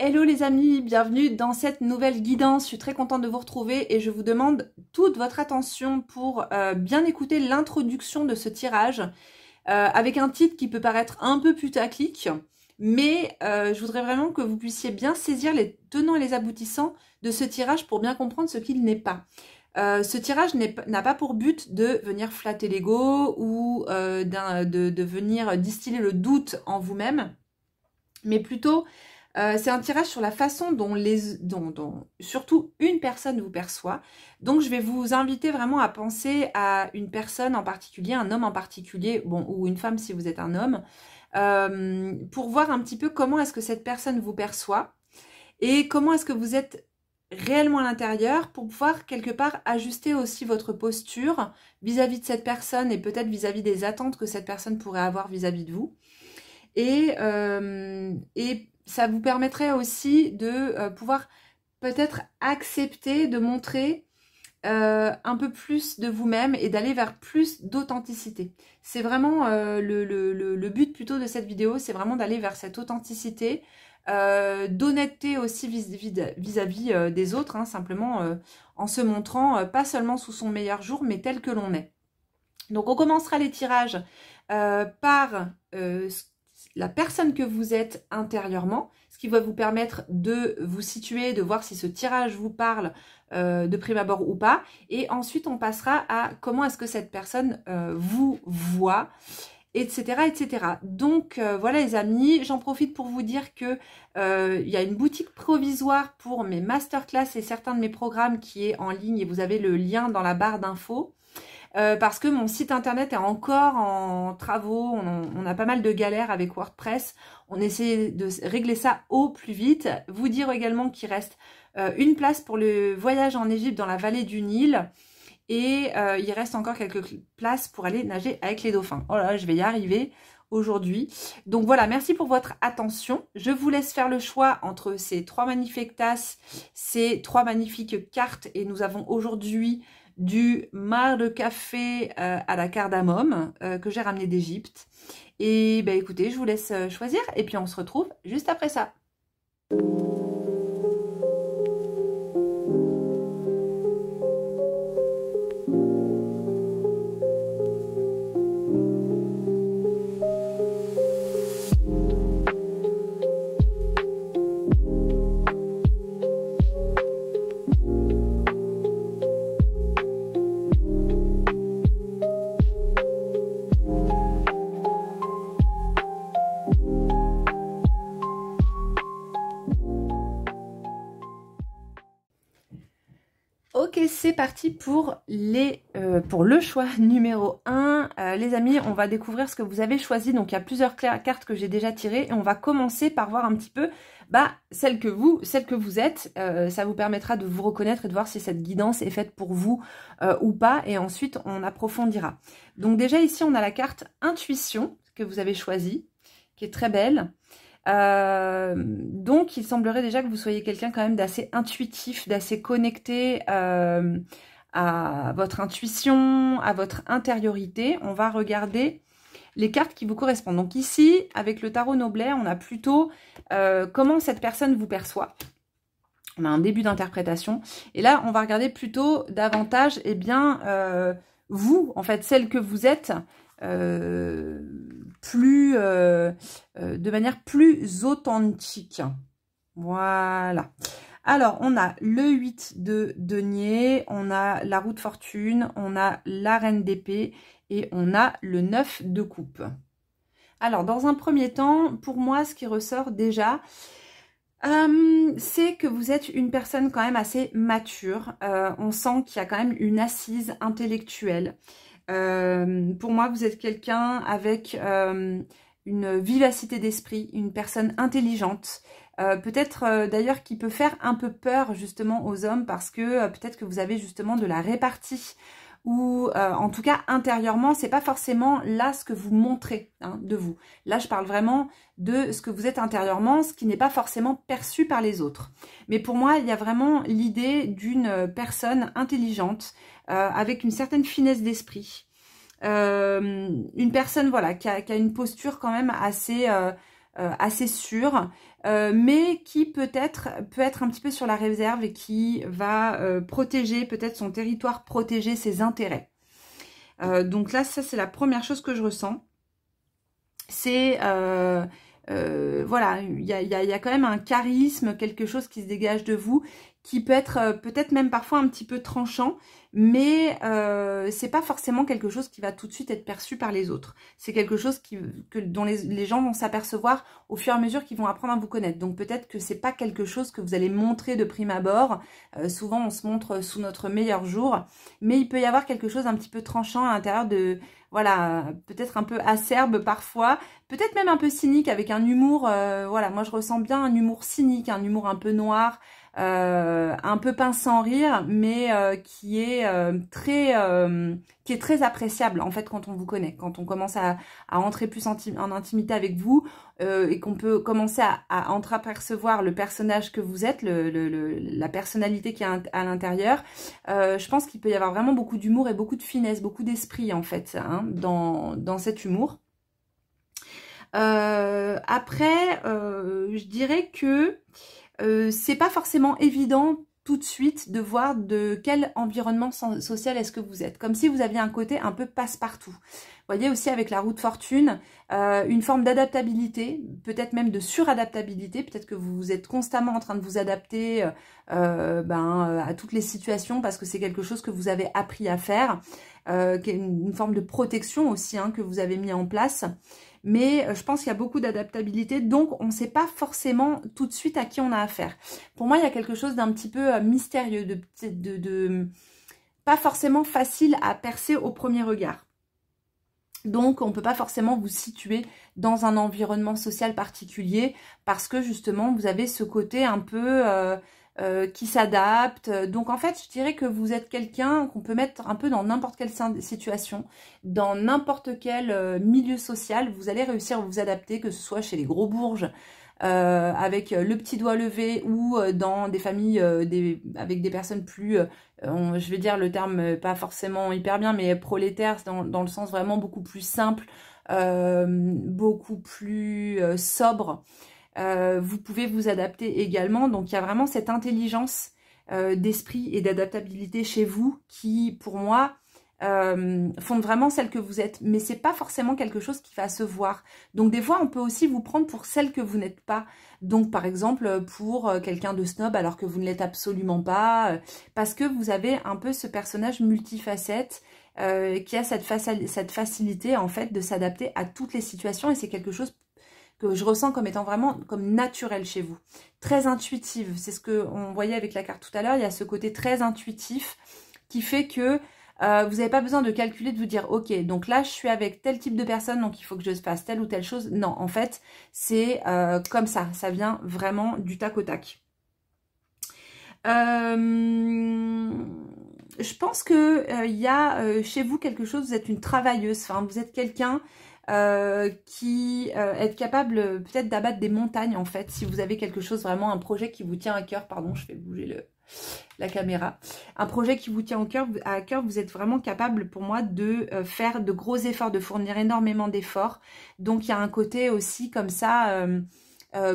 Hello les amis, bienvenue dans cette nouvelle guidance. Je suis très contente de vous retrouver et je vous demande toute votre attention pour bien écouter l'introduction de ce tirage avec un titre qui peut paraître un peu putaclic, mais je voudrais vraiment que vous puissiez bien saisir les tenants et les aboutissants de ce tirage pour bien comprendre ce qu'il n'est pas. Ce tirage n'a pas pour but de venir flatter l'ego ou de venir distiller le doute en vous-même, mais plutôt c'est un tirage sur la façon dont surtout une personne vous perçoit. Donc je vais vous inviter vraiment à penser à une personne en particulier, un homme en particulier, bon, ou une femme si vous êtes un homme, pour voir un petit peu comment est-ce que cette personne vous perçoit et comment est-ce que vous êtes réellement à l'intérieur, pour pouvoir quelque part ajuster aussi votre posture vis-à-vis de cette personne et peut-être vis-à-vis des attentes que cette personne pourrait avoir vis-à-vis de vous. Et ça vous permettrait aussi de pouvoir peut-être accepter de montrer un peu plus de vous-même et d'aller vers plus d'authenticité. C'est vraiment le but plutôt de cette vidéo, c'est vraiment d'aller vers cette authenticité, d'honnêteté aussi vis-à-vis des autres, hein, simplement en se montrant pas seulement sous son meilleur jour, mais tel que l'on est. Donc on commencera les tirages par la personne que vous êtes intérieurement, ce qui va vous permettre de vous situer, de voir si ce tirage vous parle de prime abord ou pas. Et ensuite, on passera à comment est-ce que cette personne vous voit, etc. etc. Donc, voilà les amis, j'en profite pour vous dire que il y a une boutique provisoire pour mes masterclass et certains de mes programmes qui est en ligne et vous avez le lien dans la barre d'infos. Parce que mon site internet est encore en travaux, on a pas mal de galères avec WordPress, on essaie de régler ça au plus vite. Vous dire également qu'il reste une place pour le voyage en Égypte dans la vallée du Nil et il reste encore quelques places pour aller nager avec les dauphins. Oh là, je vais y arriver aujourd'hui. Donc voilà, merci pour votre attention. Je vous laisse faire le choix entre ces trois magnifiques tasses, ces trois magnifiques cartes et nous avons aujourd'hui du marc de café à la cardamome que j'ai ramené d'Égypte. Et ben écoutez, je vous laisse choisir et puis on se retrouve juste après ça. Ok, c'est parti pour le choix numéro 1. Les amis, on va découvrir ce que vous avez choisi. Donc, il y a plusieurs cartes que j'ai déjà tirées. Et on va commencer par voir un petit peu celle que vous êtes. Ça vous permettra de vous reconnaître et de voir si cette guidance est faite pour vous ou pas. Et ensuite, on approfondira. Donc déjà, ici, on a la carte Intuition que vous avez choisie, qui est très belle. Donc il semblerait déjà que vous soyez quelqu'un quand même d'assez intuitif, d'assez connecté à votre intuition, à votre intériorité. On va regarder les cartes qui vous correspondent. Donc ici, avec le tarot Noblet, on a plutôt comment cette personne vous perçoit. On a un début d'interprétation. Et là, on va regarder plutôt davantage, eh bien, vous, en fait, celle que vous êtes, de manière plus authentique. Voilà. Alors, on a le 8 de denier, on a la roue de fortune, on a la reine d'épée et on a le 9 de coupe. Alors, dans un premier temps, pour moi, ce qui ressort déjà, c'est que vous êtes une personne quand même assez mature. On sent qu'il y a quand même une assise intellectuelle. Pour moi, vous êtes quelqu'un avec une vivacité d'esprit, une personne intelligente, peut-être d'ailleurs qui peut faire un peu peur justement aux hommes parce que peut-être que vous avez justement de la répartie ou en tout cas intérieurement, c'est pas forcément là ce que vous montrez de vous. Là, je parle vraiment de ce que vous êtes intérieurement, ce qui n'est pas forcément perçu par les autres. Mais pour moi, il y a vraiment l'idée d'une personne intelligente, avec une certaine finesse d'esprit. Une personne voilà qui a une posture quand même assez assez sûr, mais qui peut être un petit peu sur la réserve et qui va protéger peut-être son territoire, protéger ses intérêts. Donc là, ça c'est la première chose que je ressens. C'est voilà, il y a quand même un charisme, quelque chose qui se dégage de vous, qui peut être peut-être même parfois un petit peu tranchant, mais c'est pas forcément quelque chose qui va tout de suite être perçu par les autres. C'est quelque chose dont les gens vont s'apercevoir au fur et à mesure qu'ils vont apprendre à vous connaître. Donc peut-être que c'est pas quelque chose que vous allez montrer de prime abord. Souvent on se montre sous notre meilleur jour, mais il peut y avoir quelque chose un petit peu tranchant à l'intérieur de... Voilà, peut-être un peu acerbe parfois, peut-être même un peu cynique avec un humour, voilà, moi je ressens bien un humour cynique, un humour un peu noir, un peu pince sans rire, mais qui est très appréciable en fait quand on vous connaît, quand on commence à entrer plus en intimité avec vous et qu'on peut commencer à entreapercevoir le personnage que vous êtes, la personnalité qui est à l'intérieur. Je pense qu'il peut y avoir vraiment beaucoup d'humour et beaucoup de finesse, beaucoup d'esprit en fait hein, dans cet humour. Après, je dirais que c'est pas forcément évident tout de suite de voir de quel environnement social est-ce que vous êtes. Comme si vous aviez un côté un peu passe-partout. Vous voyez aussi avec la roue de fortune, une forme d'adaptabilité, peut-être même de suradaptabilité. Peut-être que vous êtes constamment en train de vous adapter à toutes les situations parce que c'est quelque chose que vous avez appris à faire. Qui est une forme de protection aussi hein, que vous avez mis en place. Mais je pense qu'il y a beaucoup d'adaptabilité, donc on ne sait pas forcément tout de suite à qui on a affaire. Pour moi, il y a quelque chose d'un petit peu mystérieux, pas forcément facile à percer au premier regard. Donc, on ne peut pas forcément vous situer dans un environnement social particulier parce que justement, vous avez ce côté un peu... qui s'adapte. Donc en fait, je dirais que vous êtes quelqu'un qu'on peut mettre un peu dans n'importe quelle situation, dans n'importe quel milieu social, vous allez réussir à vous adapter, que ce soit chez les gros bourges, avec le petit doigt levé ou dans des familles avec des personnes plus, je vais dire le terme pas forcément hyper bien, mais prolétaires, dans le sens vraiment beaucoup plus simple, beaucoup plus sobre. Vous pouvez vous adapter également. Donc, il y a vraiment cette intelligence d'esprit et d'adaptabilité chez vous qui, pour moi, font vraiment celle que vous êtes. Mais c'est pas forcément quelque chose qui va se voir. Donc, des fois, on peut aussi vous prendre pour celle que vous n'êtes pas. Donc, par exemple, pour quelqu'un de snob alors que vous ne l'êtes absolument pas. Parce que vous avez un peu ce personnage multifacette qui a cette facilité, en fait, de s'adapter à toutes les situations. Et c'est quelque chose que je ressens comme étant vraiment comme naturel chez vous. Très intuitive, c'est ce qu'on voyait avec la carte tout à l'heure, il y a ce côté très intuitif qui fait que vous n'avez pas besoin de calculer, de vous dire ok, donc là je suis avec tel type de personne, donc il faut que je fasse telle ou telle chose. Non, en fait, c'est comme ça vient vraiment du tac au tac. Je pense que il y a chez vous quelque chose, vous êtes une travailleuse, enfin vous êtes quelqu'un qui est capable peut-être d'abattre des montagnes en fait, si vous avez quelque chose vraiment, un projet qui vous tient à cœur, pardon je fais bouger la caméra, un projet qui vous tient à cœur, vous êtes vraiment capable pour moi de faire de gros efforts, de fournir énormément d'efforts, donc il y a un côté aussi comme ça,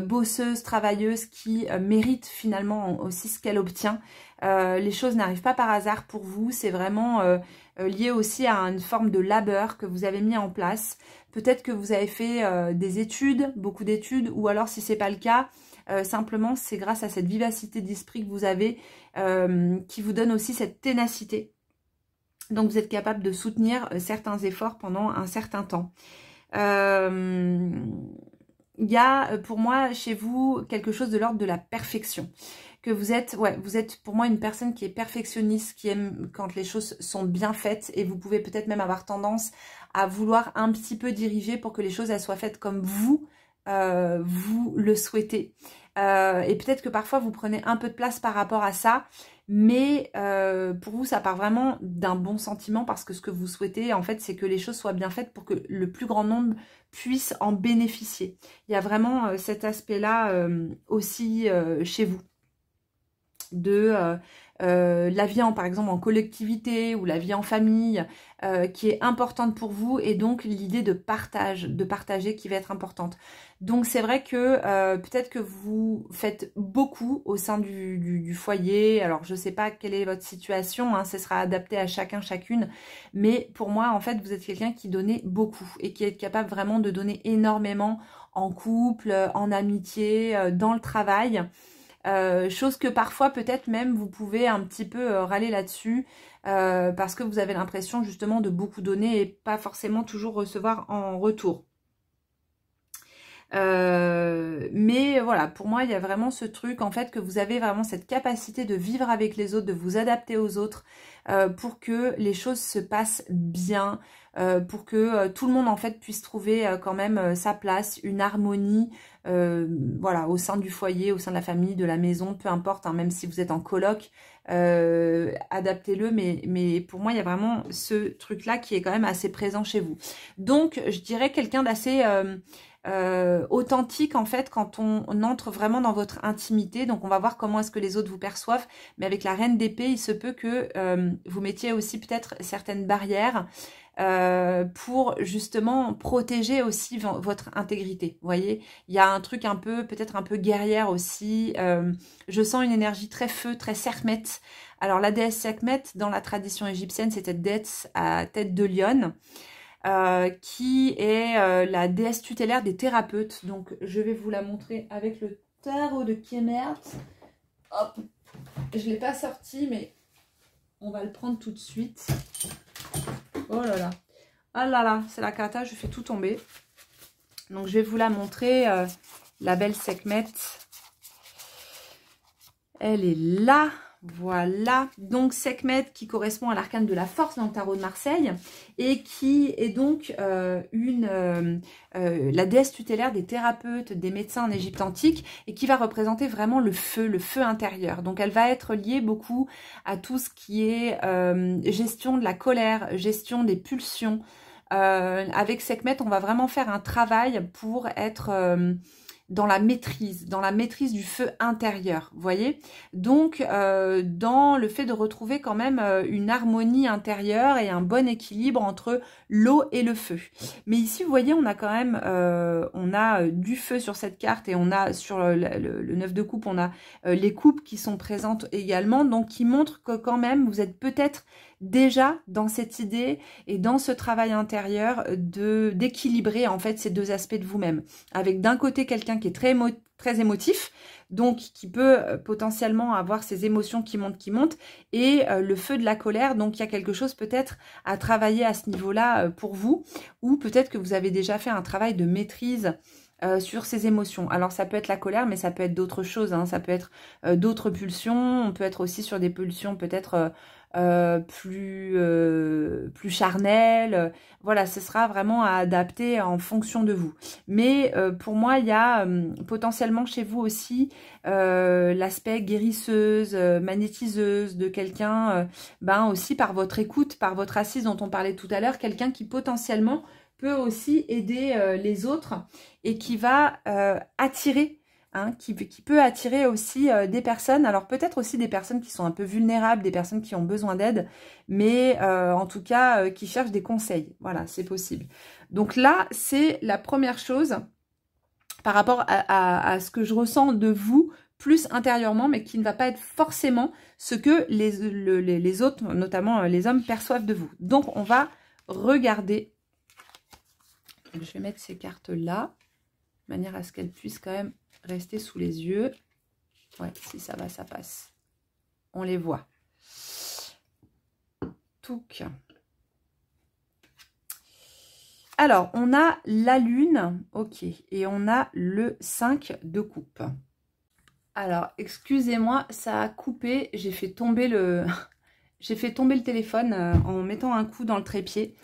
bosseuse, travailleuse qui mérite finalement aussi ce qu'elle obtient. Les choses n'arrivent pas par hasard pour vous, c'est vraiment lié aussi à une forme de labeur que vous avez mis en place. Peut-être que vous avez fait des études, beaucoup d'études, ou alors si c'est pas le cas, simplement c'est grâce à cette vivacité d'esprit que vous avez qui vous donne aussi cette ténacité. Donc vous êtes capable de soutenir certains efforts pendant un certain temps. Il y a pour moi chez vous quelque chose de l'ordre de la perfection. Que vous êtes pour moi une personne qui est perfectionniste, qui aime quand les choses sont bien faites, et vous pouvez peut-être même avoir tendance à vouloir un petit peu diriger pour que les choses elles soient faites comme vous le souhaitez. Et peut-être que parfois vous prenez un peu de place par rapport à ça, mais pour vous ça part vraiment d'un bon sentiment, parce que ce que vous souhaitez en fait c'est que les choses soient bien faites pour que le plus grand nombre puisse en bénéficier. Il y a vraiment cet aspect là aussi chez vous, de la vie par exemple en collectivité ou la vie en famille qui est importante pour vous, et donc l'idée de partager qui va être importante. Donc c'est vrai que peut-être que vous faites beaucoup au sein du foyer. Alors je sais pas quelle est votre situation, hein, ce sera adapté à chacun, chacune, mais pour moi en fait vous êtes quelqu'un qui donnait beaucoup et qui est capable vraiment de donner énormément en couple, en amitié, dans le travail. Chose que parfois peut-être même vous pouvez un petit peu râler là-dessus parce que vous avez l'impression justement de beaucoup donner et pas forcément toujours recevoir en retour. Mais voilà, pour moi il y a vraiment ce truc en fait que vous avez vraiment cette capacité de vivre avec les autres, de vous adapter aux autres pour que les choses se passent bien, pour que tout le monde en fait puisse trouver quand même sa place, une harmonie voilà, au sein du foyer, au sein de la famille, de la maison, peu importe, hein, même si vous êtes en coloc, adaptez-le, mais pour moi il y a vraiment ce truc là qui est quand même assez présent chez vous. Donc je dirais quelqu'un d'assez authentique en fait quand on entre vraiment dans votre intimité. Donc on va voir comment est-ce que les autres vous perçoivent, mais avec la reine d'épée il se peut que vous mettiez aussi peut-être certaines barrières pour justement protéger aussi votre intégrité. Vous voyez, il y a un truc un peu, peut-être un peu guerrière aussi. Je sens une énergie très feu, très Sekhmet. Alors la déesse Sekhmet dans la tradition égyptienne c'était déesse à tête de lion. Qui est la déesse tutélaire des thérapeutes. Donc je vais vous la montrer avec le tarot de Kemert. Hop, je ne l'ai pas sorti, mais on va le prendre tout de suite. Oh là là, ah là là, c'est la cata, je fais tout tomber. Donc je vais vous la montrer, la belle Sekhmet. Elle est là. Voilà, donc Sekhmet qui correspond à l'arcane de la force dans le tarot de Marseille et qui est donc la déesse tutélaire des thérapeutes, des médecins en Égypte antique et qui va représenter vraiment le feu intérieur. Donc elle va être liée beaucoup à tout ce qui est gestion de la colère, gestion des pulsions. Avec Sekhmet, on va vraiment faire un travail pour être dans la maîtrise du feu intérieur, vous voyez. Donc, dans le fait de retrouver quand même une harmonie intérieure et un bon équilibre entre l'eau et le feu. Mais ici, vous voyez, on a quand même, du feu sur cette carte et on a sur le 9 de coupe, on a les coupes qui sont présentes également, donc qui montrent que quand même, vous êtes peut-être déjà dans cette idée et dans ce travail intérieur d'équilibrer en fait ces deux aspects de vous-même. Avec d'un côté quelqu'un qui est très émotif, donc qui peut potentiellement avoir ses émotions qui montent, et le feu de la colère, donc il y a quelque chose peut-être à travailler à ce niveau-là pour vous, ou peut-être que vous avez déjà fait un travail de maîtrise sur ces émotions. Alors ça peut être la colère, mais ça peut être d'autres choses, hein. Ça peut être d'autres pulsions, on peut être aussi sur des pulsions peut-être plus charnelles. Voilà, ce sera vraiment à adapter en fonction de vous. Mais pour moi, il y a potentiellement chez vous aussi l'aspect guérisseuse, magnétiseuse de quelqu'un, aussi par votre écoute, par votre assise dont on parlait tout à l'heure, quelqu'un qui potentiellement peut aussi aider les autres et qui va attirer, hein, qui peut attirer aussi des personnes, alors peut-être aussi des personnes qui sont un peu vulnérables, des personnes qui ont besoin d'aide, mais en tout cas qui cherchent des conseils. Voilà, c'est possible. Donc là, c'est la première chose par rapport à ce que je ressens de vous, plus intérieurement, mais qui ne va pas être forcément ce que les autres, notamment les hommes, perçoivent de vous. Donc on va regarder. Je vais mettre ces cartes-là, de manière à ce qu'elles puissent quand même rester sous les yeux. Ouais, si ça va, ça passe. On les voit. Touc. Alors, on a la lune, ok, et on a le 5 de coupe. Alors, excusez-moi, ça a coupé, j'ai fait tomber le... J'ai fait tomber le téléphone en mettant un coup dans le trépied.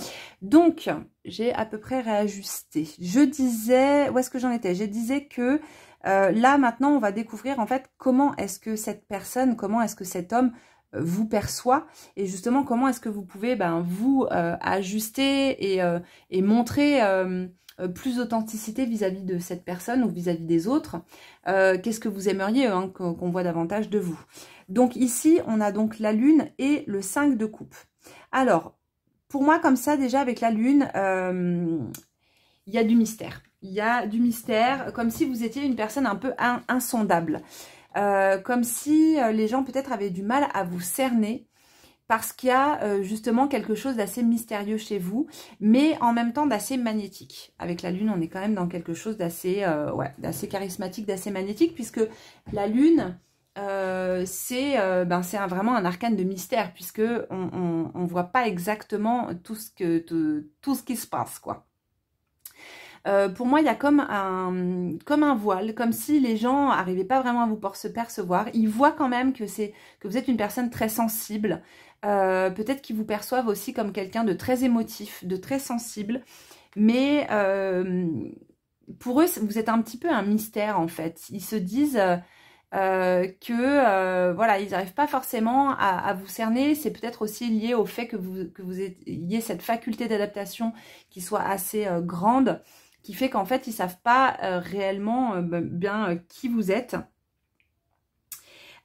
Donc, j'ai à peu près réajusté. Je disais... Où est-ce que j'en étais? Je disais que là, maintenant, on va découvrir en fait comment est-ce que cette personne, comment est-ce que cet homme vous perçoit. Et justement, comment est-ce que vous pouvez vous ajuster et montrer plus d'authenticité vis-à-vis de cette personne ou vis-à-vis des autres. Qu'est-ce que vous aimeriez hein, qu'on voit davantage de vous? Donc ici, on a donc la lune et le 5 de coupe. Alors, pour moi, comme ça, déjà avec la lune, il y a du mystère. Il y a du mystère, comme si vous étiez une personne un peu insondable. Comme si les gens peut-être avaient du mal à vous cerner. Parce qu'il y a justement quelque chose d'assez mystérieux chez vous, mais en même temps d'assez magnétique. Avec la lune, on est quand même dans quelque chose d'assez d'assez charismatique, d'assez magnétique, puisque la lune, c'est vraiment un arcane de mystère, puisque on voit pas exactement tout ce qui se passe, quoi. Pour moi, il y a comme un voile, comme si les gens n'arrivaient pas vraiment à vous percevoir. Ils voient quand même que vous êtes une personne très sensible. Peut-être qu'ils vous perçoivent aussi comme quelqu'un de très émotif, de très sensible. Mais pour eux, vous êtes un petit peu un mystère en fait. Ils se disent voilà, ils n'arrivent pas forcément à vous cerner. C'est peut-être aussi lié au fait que vous ayez cette faculté d'adaptation qui soit assez grande, qui fait qu'en fait, ils ne savent pas réellement bien qui vous êtes.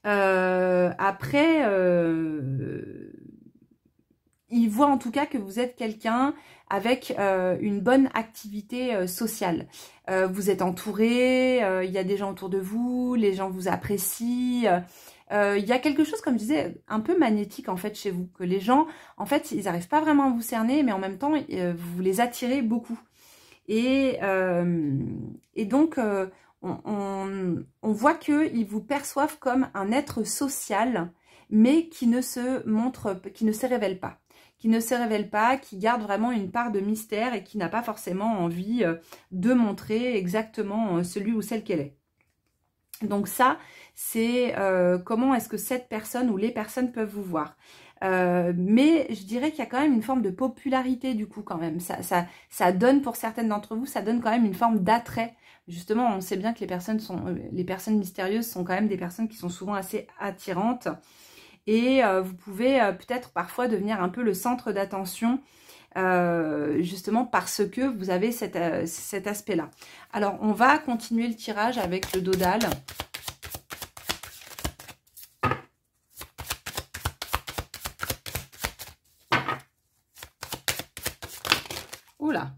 Après, ils voient en tout cas que vous êtes quelqu'un avec une bonne activité sociale. Vous êtes entouré, il y a des gens autour de vous, les gens vous apprécient. Il y a quelque chose, comme je disais, un peu magnétique en fait chez vous. Que les gens, en fait, ils n'arrivent pas vraiment à vous cerner, mais en même temps, vous les attirez beaucoup. Et donc, on voit qu'ils vous perçoivent comme un être social, mais qui ne se révèle pas. Qui garde vraiment une part de mystère et qui n'a pas forcément envie de montrer exactement celui ou celle qu'elle est. Donc ça, c'est comment est-ce que cette personne ou les personnes peuvent vous voir. Mais je dirais qu'il y a quand même une forme de popularité du coup quand même. Ça donne pour certaines d'entre vous, ça donne quand même une forme d'attrait. Justement, on sait bien que les personnes mystérieuses sont quand même des personnes qui sont souvent assez attirantes. Et vous pouvez peut-être parfois devenir un peu le centre d'attention, justement parce que vous avez cet aspect-là. Alors, on va continuer le tirage avec le dodal. Oula!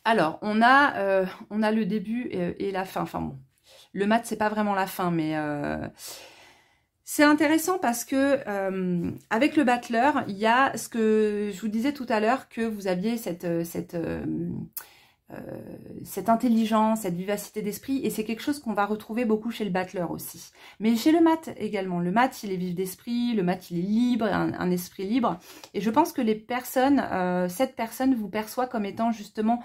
Alors, on a le début et la fin. Enfin bon, le mat, c'est pas vraiment la fin, mais... c'est intéressant parce que avec le battleur, il y a ce que je vous disais tout à l'heure, que vous aviez cette intelligence, cette vivacité d'esprit, et c'est quelque chose qu'on va retrouver beaucoup chez le battleur aussi. Mais chez le mat également. Le mat, il est vif d'esprit, le mat, il est libre, un esprit libre. Et je pense que cette personne vous perçoit comme étant justement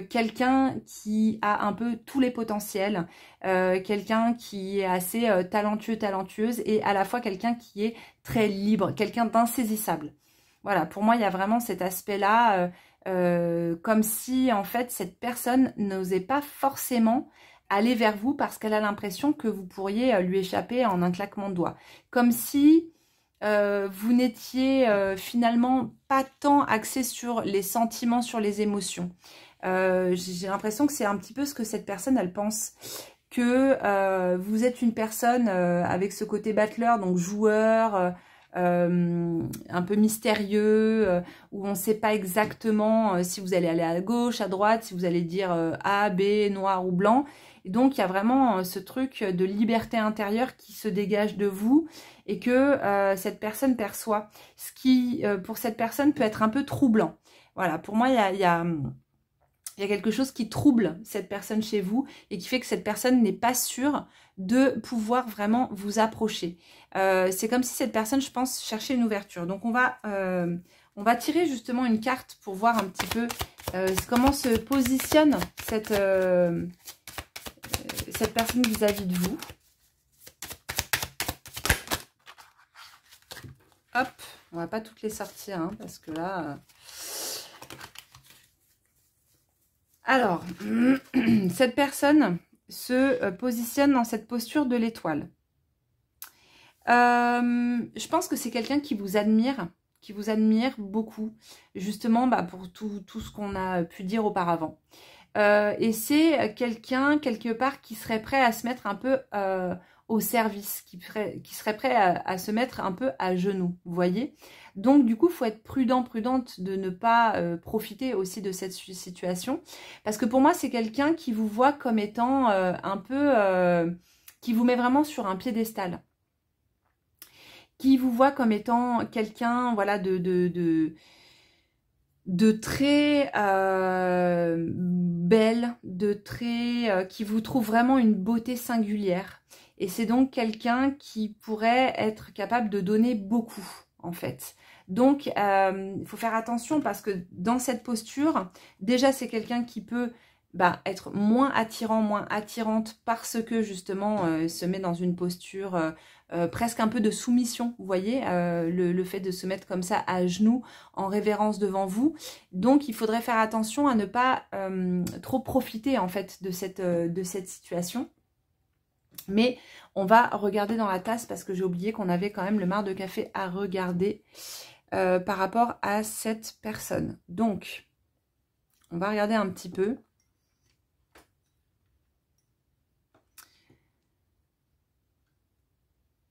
quelqu'un qui a un peu tous les potentiels, quelqu'un qui est assez talentueuse, et à la fois quelqu'un qui est très libre, quelqu'un d'insaisissable. Voilà, pour moi, il y a vraiment cet aspect-là, comme si, en fait, cette personne n'osait pas forcément aller vers vous parce qu'elle a l'impression que vous pourriez lui échapper en un claquement de doigts. Comme si vous n'étiez finalement pas tant axé sur les sentiments, sur les émotions. J'ai l'impression que c'est un petit peu ce que cette personne, elle pense. Que vous êtes une personne avec ce côté battleur, donc joueur, un peu mystérieux, où on ne sait pas exactement si vous allez aller à gauche, à droite, si vous allez dire A, B, noir ou blanc. Et donc, il y a vraiment ce truc de liberté intérieure qui se dégage de vous et que cette personne perçoit. Ce qui, pour cette personne, peut être un peu troublant. Voilà, pour moi, il y a quelque chose qui trouble cette personne chez vous et qui fait que cette personne n'est pas sûre de pouvoir vraiment vous approcher. C'est comme si cette personne, je pense, cherchait une ouverture. Donc, on va tirer justement une carte pour voir un petit peu comment se positionne cette personne vis-à-vis de vous. Hop, on va pas toutes les sortir, hein, parce que là... Alors, cette personne se positionne dans cette posture de l'étoile. Je pense que c'est quelqu'un qui vous admire, qui vous admire beaucoup, justement pour tout ce qu'on a pu dire auparavant. Et c'est quelqu'un, quelque part, qui serait prêt à se mettre un peu au service, qui serait prêt à se mettre un peu à genoux, vous voyez. Donc, du coup, il faut être prudente de ne pas profiter aussi de cette situation. Parce que pour moi, c'est quelqu'un qui vous voit comme étant un peu... qui vous met vraiment sur un piédestal. Qui vous voit comme étant quelqu'un, voilà, de très belle, de très qui vous trouve vraiment une beauté singulière. Et c'est donc quelqu'un qui pourrait être capable de donner beaucoup, en fait. Donc, il faut faire attention parce que dans cette posture, déjà, c'est quelqu'un qui peut être moins attirant, moins attirante parce que, justement, se met dans une posture presque un peu de soumission, vous voyez, le fait de se mettre comme ça à genoux en révérence devant vous. Donc, il faudrait faire attention à ne pas trop profiter, en fait, de cette situation. Mais on va regarder dans la tasse parce que j'ai oublié qu'on avait quand même le marc de café à regarder par rapport à cette personne. Donc, on va regarder un petit peu.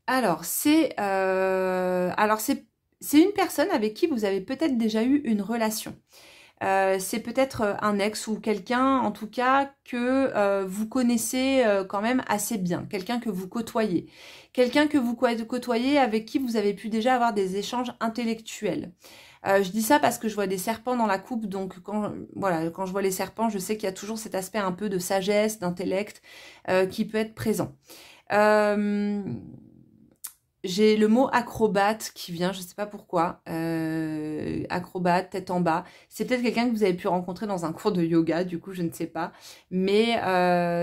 Alors, c'est une personne avec qui vous avez peut-être déjà eu une relation. C'est peut-être un ex ou quelqu'un, en tout cas, que vous connaissez quand même assez bien. Quelqu'un que vous côtoyez. Quelqu'un que vous côtoyez avec qui vous avez pu déjà avoir des échanges intellectuels. Je dis ça parce que je vois des serpents dans la coupe, donc quand je vois les serpents, je sais qu'il y a toujours cet aspect un peu de sagesse, d'intellect qui peut être présent. J'ai le mot acrobate qui vient, je ne sais pas pourquoi. Acrobate, tête en bas. C'est peut-être quelqu'un que vous avez pu rencontrer dans un cours de yoga, du coup, je ne sais pas. Mais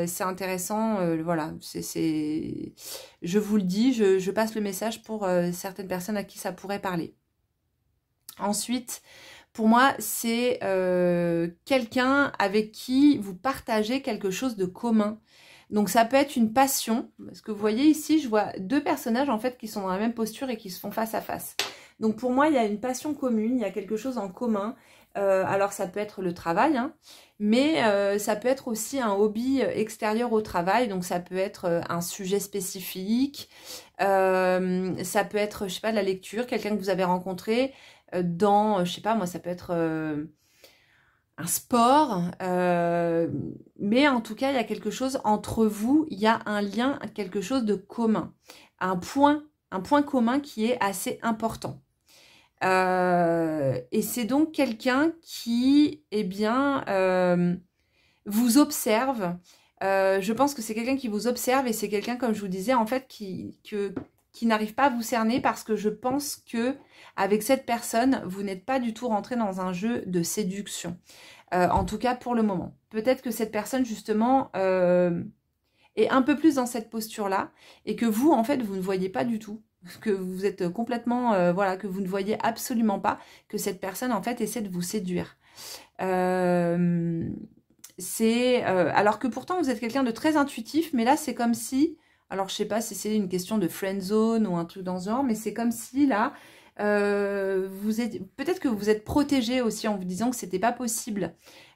c'est intéressant, voilà. Je vous le dis, je passe le message pour certaines personnes à qui ça pourrait parler. Ensuite, pour moi, c'est quelqu'un avec qui vous partagez quelque chose de commun. Donc ça peut être une passion, parce que vous voyez ici, je vois deux personnages en fait qui sont dans la même posture et qui se font face à face. Donc pour moi, il y a une passion commune, il y a quelque chose en commun. Alors ça peut être le travail, hein, mais ça peut être aussi un hobby extérieur au travail. Donc ça peut être un sujet spécifique, ça peut être, je sais pas, de la lecture, quelqu'un que vous avez rencontré dans, je sais pas, moi ça peut être... un sport, mais en tout cas, il y a quelque chose entre vous, il y a un lien, quelque chose de commun, un point commun qui est assez important. Et c'est donc quelqu'un qui, vous observe. Je pense que c'est quelqu'un qui vous observe et c'est quelqu'un, comme je vous disais, en fait, qui n'arrive pas à vous cerner parce que je pense que avec cette personne, vous n'êtes pas du tout rentré dans un jeu de séduction. En tout cas, pour le moment. Peut-être que cette personne, justement, est un peu plus dans cette posture-là et que vous, en fait, vous ne voyez pas du tout. Que vous êtes complètement... que vous ne voyez absolument pas que cette personne, en fait, essaie de vous séduire. Alors que pourtant, vous êtes quelqu'un de très intuitif, mais là, c'est comme si... Alors, je sais pas si c'est une question de friend zone ou un truc dans ce genre, mais c'est comme si, là... peut-être que vous êtes protégé aussi en vous disant que c'était pas possible,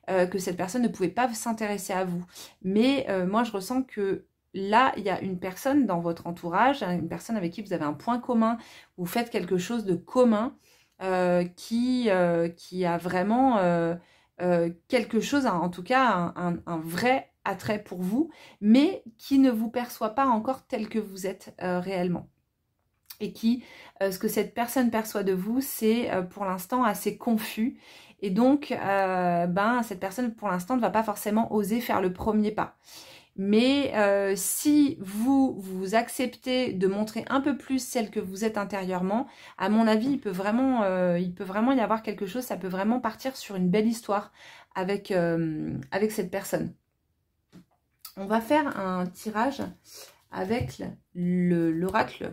que cette personne ne pouvait pas s'intéresser à vous. Mais moi, je ressens que là, il y a une personne dans votre entourage, une personne avec qui vous avez un point commun, vous faites quelque chose de commun qui a vraiment quelque chose, en tout cas un vrai attrait pour vous, mais qui ne vous perçoit pas encore tel que vous êtes réellement. Et qui, ce que cette personne perçoit de vous, c'est pour l'instant assez confus. Et donc, cette personne, pour l'instant, ne va pas forcément oser faire le premier pas. Mais si vous acceptez de montrer un peu plus celle que vous êtes intérieurement, à mon avis, il peut vraiment y avoir quelque chose, ça peut vraiment partir sur une belle histoire avec cette personne. On va faire un tirage avec l'oracle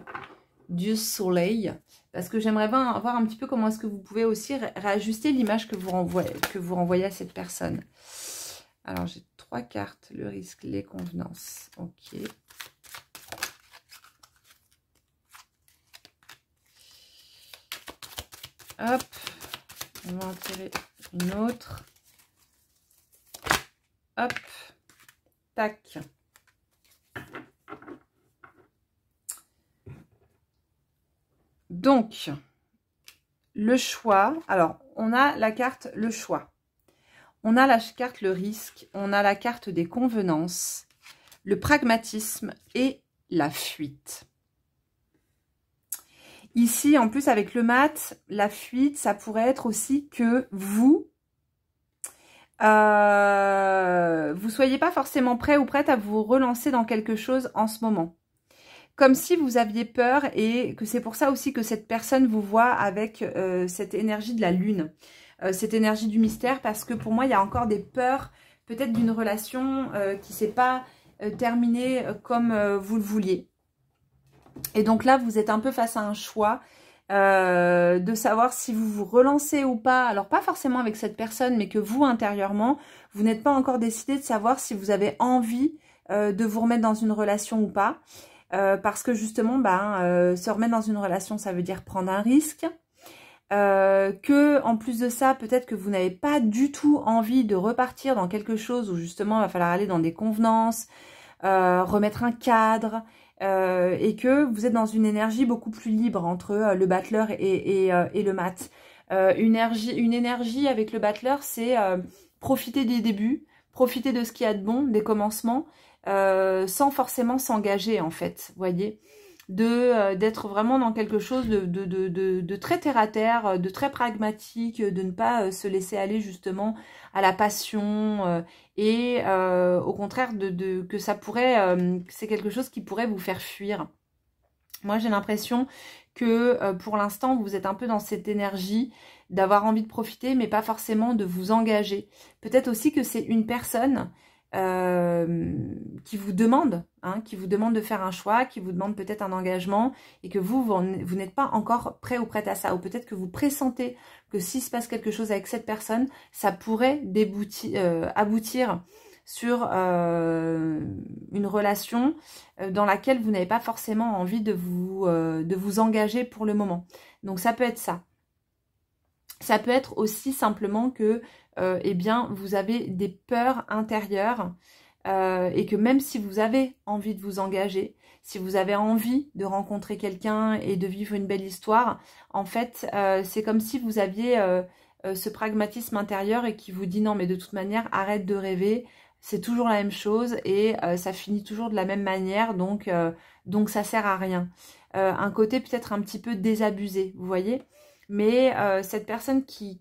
du soleil, parce que j'aimerais bien voir un petit peu comment est-ce que vous pouvez aussi réajuster l'image que vous renvoyez à cette personne. Alors j'ai 3 cartes, le risque, les convenances, ok. Hop, on va en tirer une autre. Hop, tac. Donc, le choix. Alors, on a la carte le choix. On a la carte le risque. On a la carte des convenances, le pragmatisme et la fuite. Ici, en plus, avec le mat, la fuite, ça pourrait être aussi que vous soyez pas forcément prêt ou prête à vous relancer dans quelque chose en ce moment. Comme si vous aviez peur et que c'est pour ça aussi que cette personne vous voit avec cette énergie de la lune, cette énergie du mystère, parce que pour moi, il y a encore des peurs, peut-être d'une relation qui ne s'est pas terminée comme vous le vouliez. Et donc là, vous êtes un peu face à un choix de savoir si vous vous relancez ou pas. Alors, pas forcément avec cette personne, mais que vous, intérieurement, vous n'êtes pas encore décidé de savoir si vous avez envie de vous remettre dans une relation ou pas. Parce que justement, se remettre dans une relation, ça veut dire prendre un risque. Que en plus de ça, peut-être que vous n'avez pas du tout envie de repartir dans quelque chose où justement, il va falloir aller dans des convenances, remettre un cadre, et que vous êtes dans une énergie beaucoup plus libre entre le battleur et le mat. Une énergie avec le battleur, c'est profiter des débuts, profiter de ce qu'il y a de bon, des commencements, sans forcément s'engager en fait, vous voyez, d'être vraiment dans quelque chose de très terre à terre, de très pragmatique, de ne pas se laisser aller justement à la passion et au contraire que ça pourrait, c'est quelque chose qui pourrait vous faire fuir. Moi j'ai l'impression que pour l'instant vous êtes un peu dans cette énergie d'avoir envie de profiter mais pas forcément de vous engager. Peut-être aussi que c'est une personne qui vous demande de faire un choix, qui vous demande peut-être un engagement et que vous n'êtes pas encore prêt ou prête à ça. Ou peut-être que vous pressentez que s'il se passe quelque chose avec cette personne, ça pourrait aboutir sur une relation dans laquelle vous n'avez pas forcément envie de vous engager pour le moment. Donc ça peut être ça. Ça peut être aussi simplement que eh bien, vous avez des peurs intérieures et que même si vous avez envie de vous engager, si vous avez envie de rencontrer quelqu'un et de vivre une belle histoire, en fait, c'est comme si vous aviez ce pragmatisme intérieur et qui vous dit non, mais de toute manière, arrête de rêver, c'est toujours la même chose et ça finit toujours de la même manière, donc ça sert à rien. Un côté peut-être un petit peu désabusé, vous voyez ? Mais cette personne qui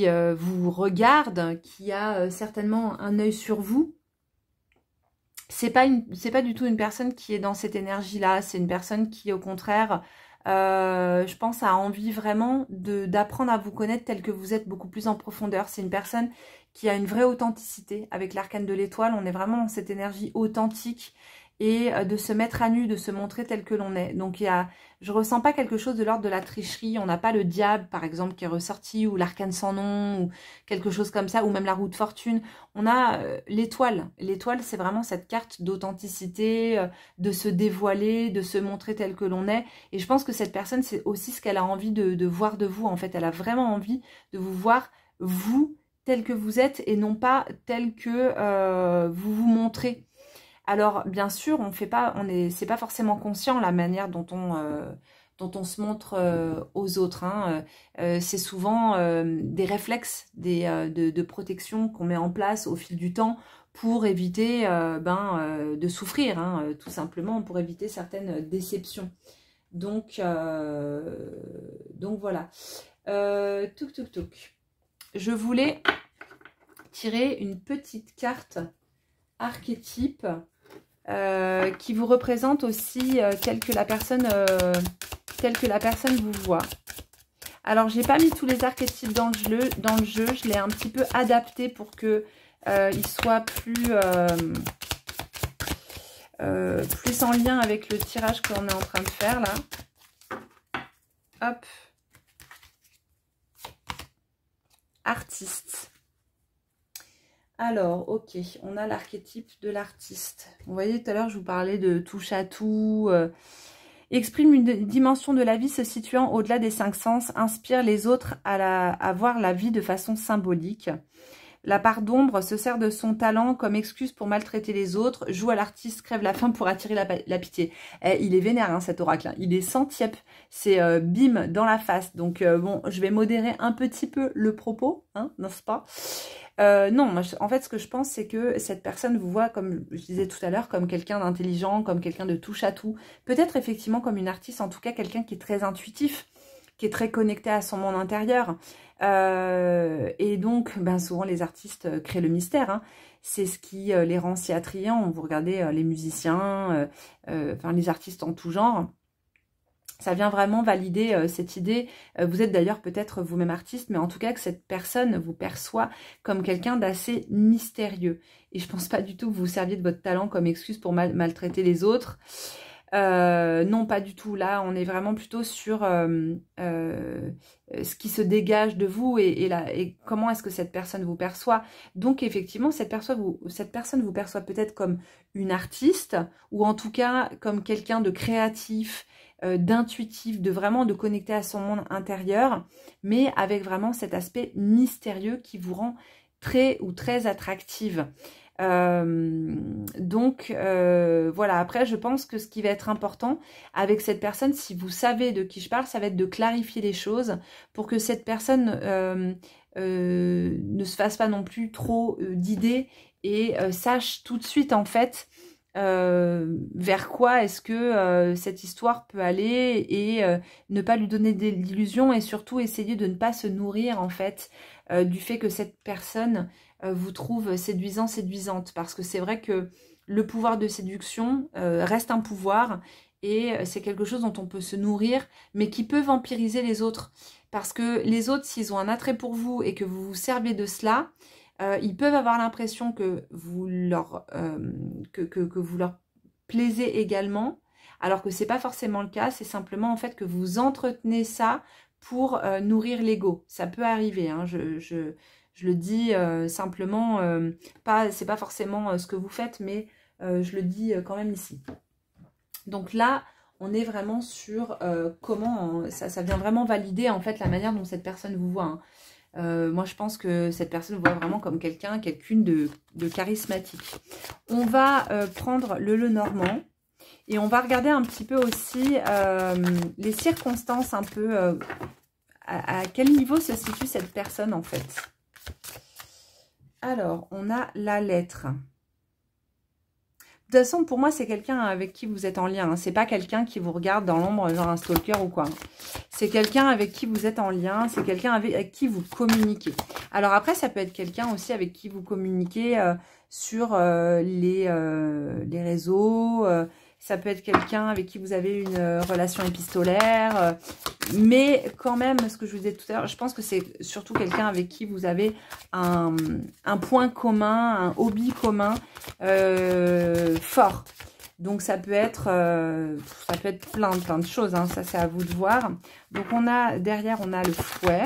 vous regarde, qui a certainement un œil sur vous, c'est pas du tout une personne qui est dans cette énergie-là. C'est une personne qui, au contraire, je pense, a envie vraiment d'apprendre à vous connaître tel que vous êtes beaucoup plus en profondeur. C'est une personne qui a une vraie authenticité. Avec l'arcane de l'étoile, on est vraiment dans cette énergie authentique et de se mettre à nu, de se montrer tel que l'on est. Donc, je ressens pas quelque chose de l'ordre de la tricherie. On n'a pas le diable, par exemple, qui est ressorti, ou l'arcane sans nom, ou quelque chose comme ça, ou même la roue de fortune. On a l'étoile. L'étoile, c'est vraiment cette carte d'authenticité, de se dévoiler, de se montrer tel que l'on est. Et je pense que cette personne, c'est aussi ce qu'elle a envie de voir de vous. En fait, elle a vraiment envie de vous voir, vous, tel que vous êtes, et non pas tel que vous vous montrez. Alors, bien sûr, c'est pas forcément conscient la manière dont on se montre aux autres. Hein. C'est souvent des réflexes de protection qu'on met en place au fil du temps pour éviter de souffrir, hein, tout simplement, pour éviter certaines déceptions. Donc voilà. Touc. Je voulais tirer une petite carte archétype qui vous représente aussi tel que la personne vous voit. Alors, j'ai pas mis tous les archétypes dans le jeu, je l'ai un petit peu adapté pour que il soit plus en lien avec le tirage qu'on est en train de faire là. Hop. Artiste. Alors, ok, on a l'archétype de l'artiste. Vous voyez, tout à l'heure, je vous parlais de touche à tout. Exprime une dimension de la vie se situant au-delà des 5 sens. Inspire les autres à voir la vie de façon symbolique. La part d'ombre se sert de son talent comme excuse pour maltraiter les autres. Joue à l'artiste, crève la faim pour attirer la pitié. Il est vénère, hein, cet oracle. Hein. Il est sans tiep. C'est bim dans la face. Donc, bon, je vais modérer un petit peu le propos, hein, n'est-ce pas? Non, moi, en fait, ce que je pense, c'est que cette personne vous voit, comme je disais tout à l'heure, comme quelqu'un d'intelligent, comme quelqu'un de touche-à-tout. Peut-être effectivement comme une artiste, en tout cas quelqu'un qui est très intuitif, qui est très connecté à son monde intérieur. Et donc, ben, souvent les artistes créent le mystère. Hein. C'est ce qui les rend si attrayants. Vous regardez les musiciens, enfin les artistes en tout genre. Ça vient vraiment valider cette idée. Vous êtes d'ailleurs peut-être vous-même artiste, mais en tout cas que cette personne vous perçoit comme quelqu'un d'assez mystérieux. Et je pense pas du tout que vous serviez de votre talent comme excuse pour maltraiter les autres. Non, pas du tout. Là, on est vraiment plutôt sur ce qui se dégage de vous et comment est-ce que cette personne vous perçoit. Donc, effectivement, cette personne vous perçoit peut-être comme une artiste ou en tout cas comme quelqu'un de créatif, d'intuitif, de connecter à son monde intérieur, mais avec vraiment cet aspect mystérieux qui vous rend très attractive. Donc voilà, après je pense que ce qui va être important avec cette personne, si vous savez de qui je parle, ça va être de clarifier les choses pour que cette personne ne se fasse pas non plus trop d'idées et sache tout de suite en fait vers quoi est-ce que cette histoire peut aller et ne pas lui donner d'illusions et surtout essayer de ne pas se nourrir en fait du fait que cette personne vous trouve séduisante parce que c'est vrai que le pouvoir de séduction reste un pouvoir et c'est quelque chose dont on peut se nourrir mais qui peut vampiriser les autres parce que les autres s'ils ont un attrait pour vous et que vous vous servez de cela, ils peuvent avoir l'impression que vous leur plaisez également, alors que c'est pas forcément le cas, c'est simplement en fait que vous entretenez ça pour nourrir l'ego. Ça peut arriver, hein, je le dis simplement, c'est pas forcément ce que vous faites, mais je le dis quand même ici. Donc là, on est vraiment sur comment, ça vient vraiment valider en fait la manière dont cette personne vous voit, hein. Moi, je pense que cette personne voit vraiment comme quelqu'une de charismatique. On va prendre le Lenormand et on va regarder un petit peu aussi les circonstances un peu, à quel niveau se situe cette personne en fait. Alors, on a la lettre. De toute façon, pour moi, c'est quelqu'un avec qui vous êtes en lien. Hein. C'est pas quelqu'un qui vous regarde dans l'ombre, genre un stalker ou quoi. C'est quelqu'un avec qui vous êtes en lien. C'est quelqu'un avec qui vous communiquez. Alors après, ça peut être quelqu'un aussi avec qui vous communiquez sur les réseaux. Ça peut être quelqu'un avec qui vous avez une relation épistolaire. Mais quand même, ce que je vous disais tout à l'heure, je pense que c'est surtout quelqu'un avec qui vous avez un point commun, un hobby commun fort. Donc ça peut être plein de choses, hein, ça c'est à vous de voir. Donc derrière on a le fouet.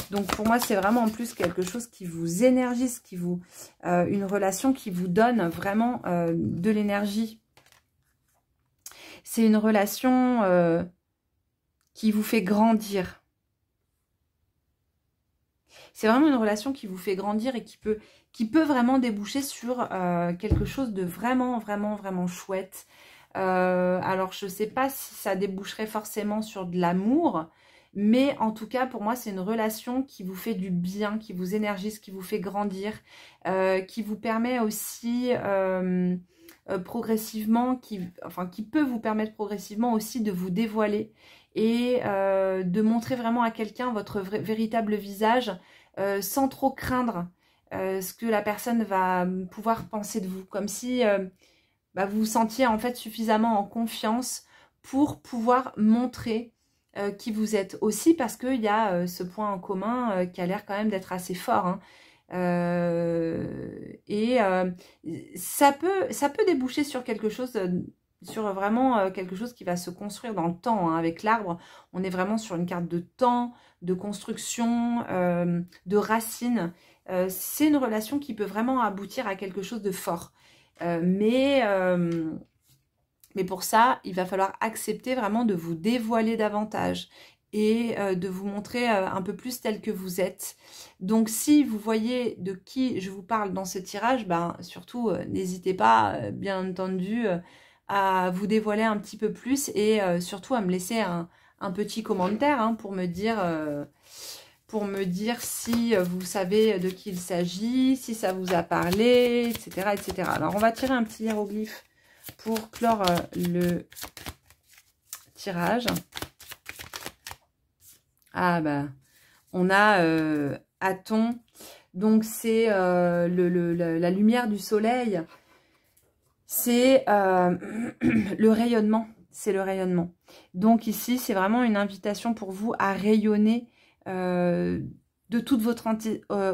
Donc pour moi c'est vraiment en plus quelque chose qui vous énergise, une relation qui vous donne vraiment de l'énergie. C'est une relation qui vous fait grandir. C'est vraiment une relation qui vous fait grandir et qui peut vraiment déboucher sur quelque chose de vraiment chouette. Alors, je ne sais pas si ça déboucherait forcément sur de l'amour, mais en tout cas, pour moi, c'est une relation qui vous fait du bien, qui vous énergise, qui vous fait grandir, qui vous permet aussi progressivement, qui peut vous permettre progressivement aussi de vous dévoiler et de montrer vraiment à quelqu'un votre véritable visage sans trop craindre ce que la personne va pouvoir penser de vous. Comme si vous vous sentiez en fait suffisamment en confiance pour pouvoir montrer qui vous êtes. Aussi parce qu'il y a ce point en commun qui a l'air quand même d'être assez fort, hein. Ça peut déboucher sur quelque chose, sur vraiment quelque chose qui va se construire dans le temps, hein. Avec l'arbre, on est vraiment sur une carte de temps, de construction, de racines. C'est une relation qui peut vraiment aboutir à quelque chose de fort. Mais Mais pour ça, il va falloir accepter vraiment de vous dévoiler davantage et de vous montrer un peu plus tel que vous êtes. Donc si vous voyez de qui je vous parle dans ce tirage, ben surtout n'hésitez pas, bien entendu, à vous dévoiler un petit peu plus et surtout à me laisser un petit commentaire hein, pour me dire si vous savez de qui il s'agit, si ça vous a parlé, etc., etc. Alors on va tirer un petit hiéroglyphe pour clore le tirage. Ah bah, on a Aton, donc c'est la lumière du soleil, c'est le rayonnement, c'est le rayonnement. Donc ici, c'est vraiment une invitation pour vous à rayonner de toute votre